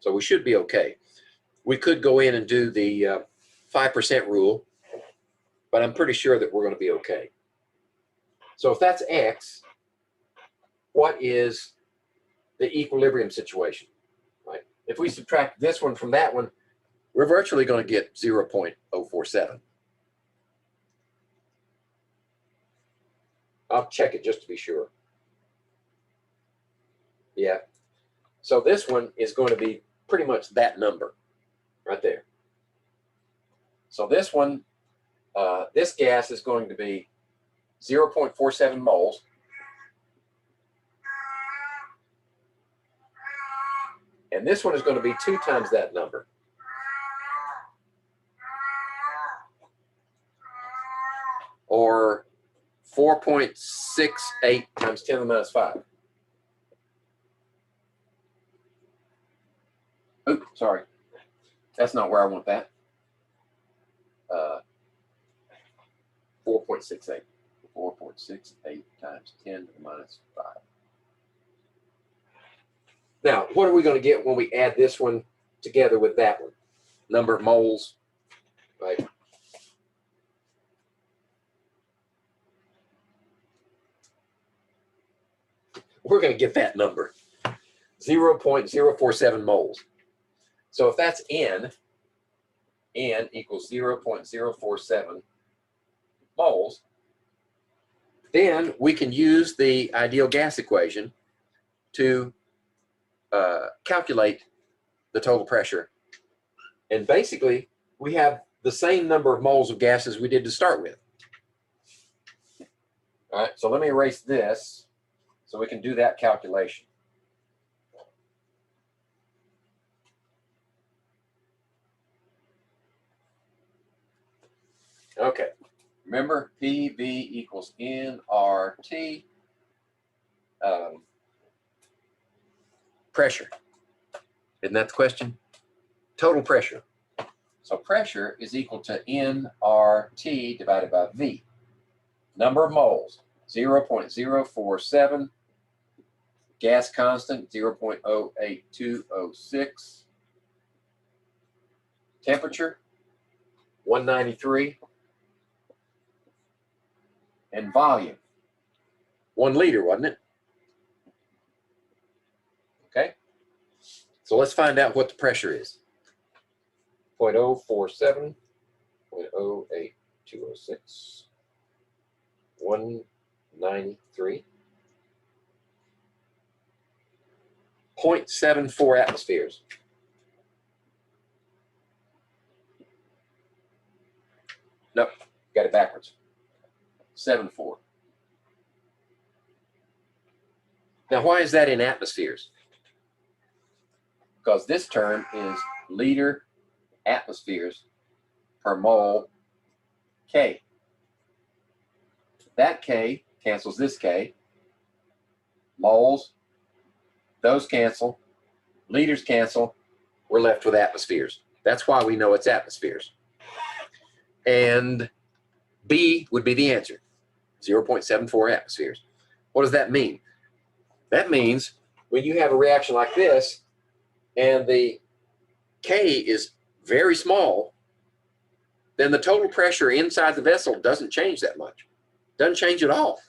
[SPEAKER 1] So we should be okay. We could go in and do the 5% rule, but I'm pretty sure that we're going to be okay. So if that's x, what is the equilibrium situation, right? If we subtract this one from that one, we're virtually going to get 0.047. I'll check it just to be sure. Yeah. So this one is going to be pretty much that number right there. So this one, this gas is going to be 0.47 moles. And this one is going to be 2 times that number. Or 4.68 times 10 to the minus 5. Oops, sorry. That's not where I want that. 4.68. 4.68 times 10 to the minus 5. Now, what are we going to get when we add this one together with that one? Number of moles, right? We're going to get that number, 0.047 moles. So if that's N equals 0.047 moles, then we can use the ideal gas equation to calculate the total pressure. And basically, we have the same number of moles of gas as we did to start with. All right, so let me erase this so we can do that calculation. Okay, remember PV equals nRT. Pressure. Isn't that the question? Total pressure. So pressure is equal to nRT divided by V. Number of moles, 0.047. Gas constant, 0.08206. Temperature, 193. And volume, 1 liter, wasn't it? Okay. So let's find out what the pressure is. 0.047, 0.08206, 193, 0.74 atmospheres. Nope, got it backwards. 74. Now, why is that in atmospheres? Because this term is liter atmospheres per mole K. That K cancels this K. Moles, those cancel. Liters cancel. We're left with atmospheres. That's why we know it's atmospheres. And B would be the answer, 0.74 atmospheres. What does that mean? That means when you have a reaction like this and the K is very small, then the total pressure inside the vessel doesn't change that much. Doesn't change at all.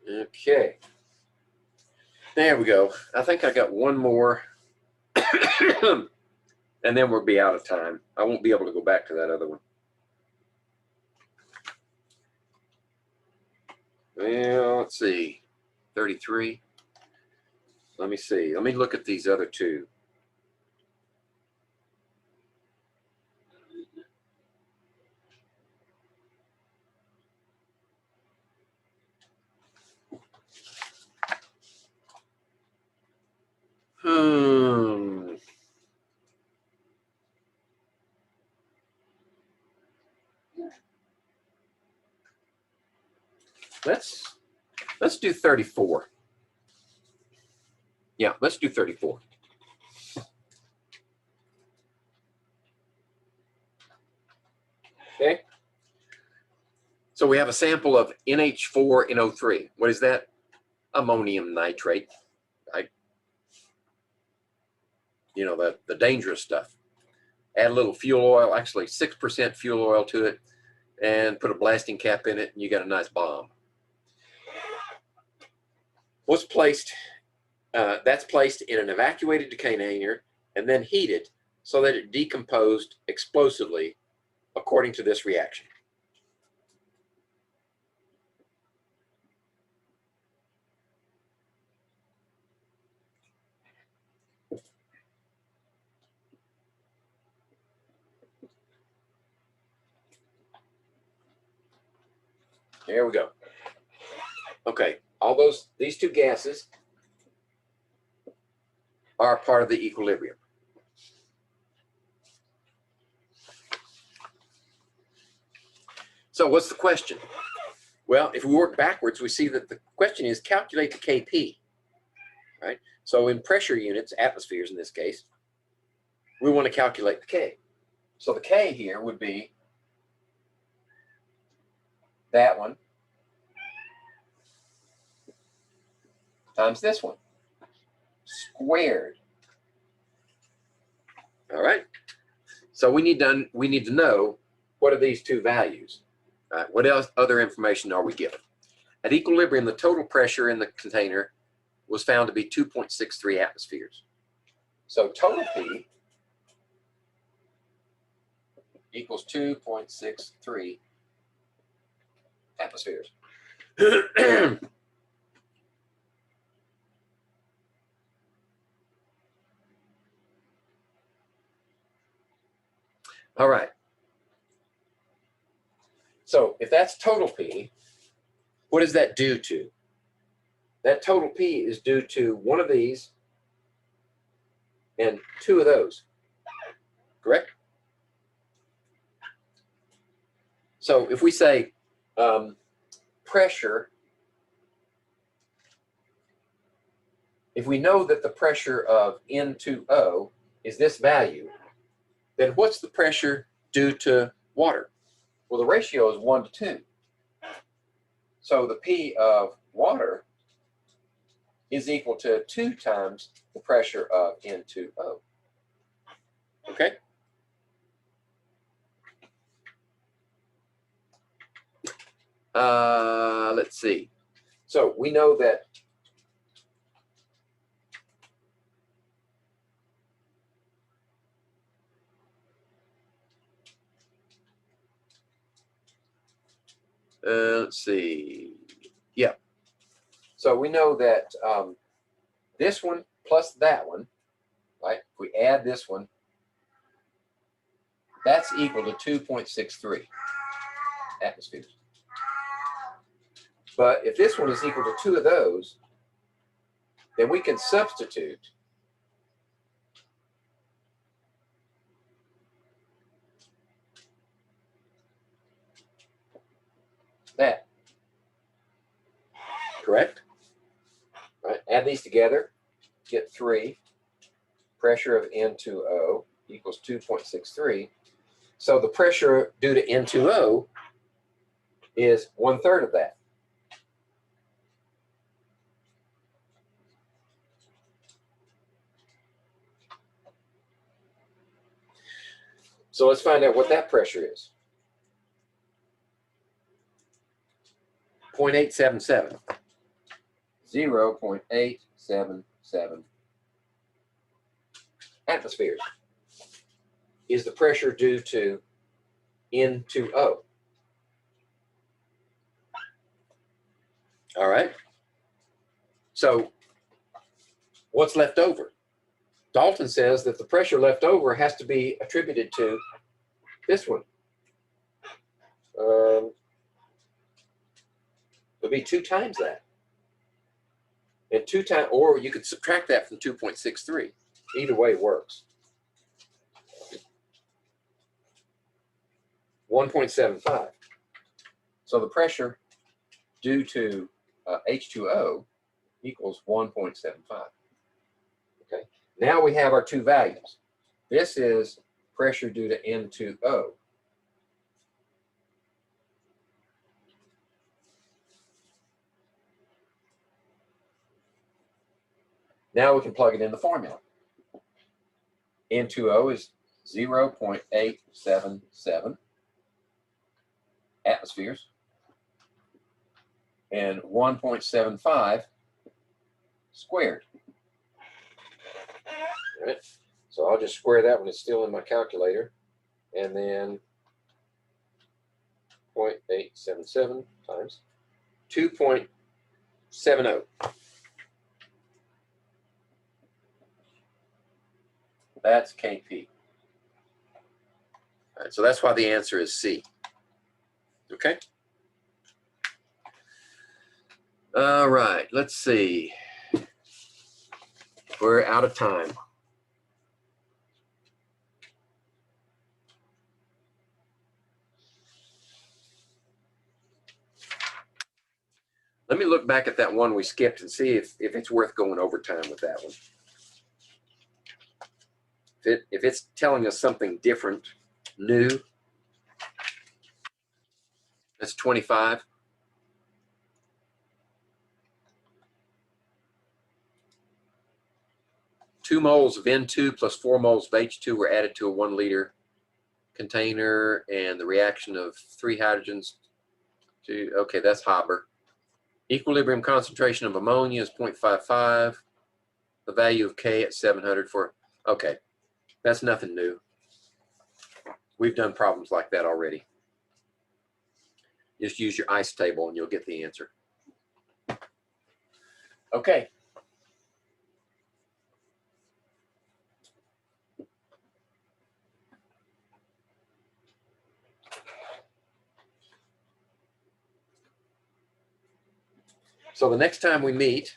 [SPEAKER 1] Okay, there we go. I think I got one more, and then we'll be out of time. I won't be able to go back to that other one. Well, let's see, 33. Let me see. Let me look at these other two. Let's do 34. Yeah, let's do 34. Okay. So we have a sample of NH4NO3. What is that? Ammonium nitrate, right? You know, the dangerous stuff. Add a little fuel oil, actually 6% fuel oil to it, and put a blasting cap in it, and you got a nice bomb. What's placed? That's placed in an evacuated decanter and then heated so that it decomposed explosively according to this reaction. There we go. Okay, these two gases are part of the equilibrium. So what's the question? Well, if we work backwards, we see that the question is calculate the Kp, right? So in pressure units, atmospheres in this case, we want to calculate the K. So the K here would be that one times this one squared. All right. So we need to know, what are these two values? All right. What else other information are we given? At equilibrium, the total pressure in the container was found to be 2.63 atmospheres. So total P equals 2.63 atmospheres. All right. So if that's total P, what does that do to? That total P is due to one of these and two of those, correct? So if we say pressure, if we know that the pressure of N2O is this value, then what's the pressure due to water? Well, the ratio is 1 to 2. So the P of water is equal to 2 times the pressure of N2O. Okay? Let's see. So we know that let's see. Yeah. So we know that this one plus that one, right? If we add this one, that's equal to 2.63 atmospheres. But if this one is equal to two of those, then we can substitute that. Correct? Right. Add these together, get 3. Pressure of N2O equals 2.63. So the pressure due to N2O is 1/3 of that. So let's find out what that pressure is. 0.877. 0.877 atmospheres is the pressure due to N2O. All right. So what's left over? Dalton says that the pressure left over has to be attributed to this one. It'll be 2 times that. And 2 times, or you could subtract that from 2.63. Either way works. 1.75. So the pressure due to H2O equals 1.75. Okay. Now we have our two values. This is pressure due to N2O. Now we can plug it in the formula. N2O is 0.877 atmospheres and 1.75 squared. All right. So I'll just square that when it's still in my calculator. And then 0.877 times 2.70. That's KP. All right, so that's why the answer is C. Okay? All right, let's see. We're out of time. Let me look back at that one we skipped and see if it's worth going overtime with that one. If it's telling us something different new. That's 25. Two moles of N2 plus 4 moles of H2 were added to a 1 liter container, and the reaction of 3 hydrogens to, okay, that's Haber. Equilibrium concentration of ammonia is 0.55. The value of K at 700 for, okay, that's nothing new. We've done problems like that already. Just use your ICE table and you'll get the answer. Okay. So the next time we meet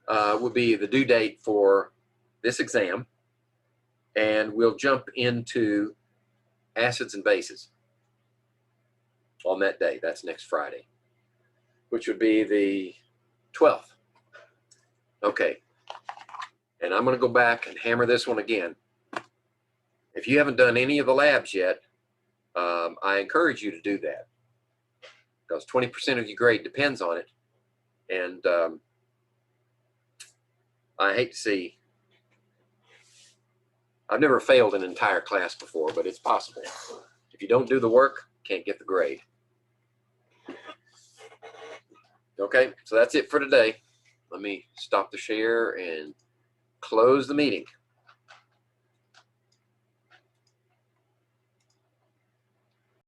[SPEAKER 1] will be the due date for this exam, and we'll jump into acids and bases on that day. That's next Friday, which would be the 12th. Okay, and I'm going to go back and hammer this one again. If you haven't done any of the labs yet, I encourage you to do that, because 20% of your grade depends on it. And I hate to see, I've never failed an entire class before, but it's possible. If you don't do the work, can't get the grade. Okay, so that's it for today. Let me stop the share and close the meeting.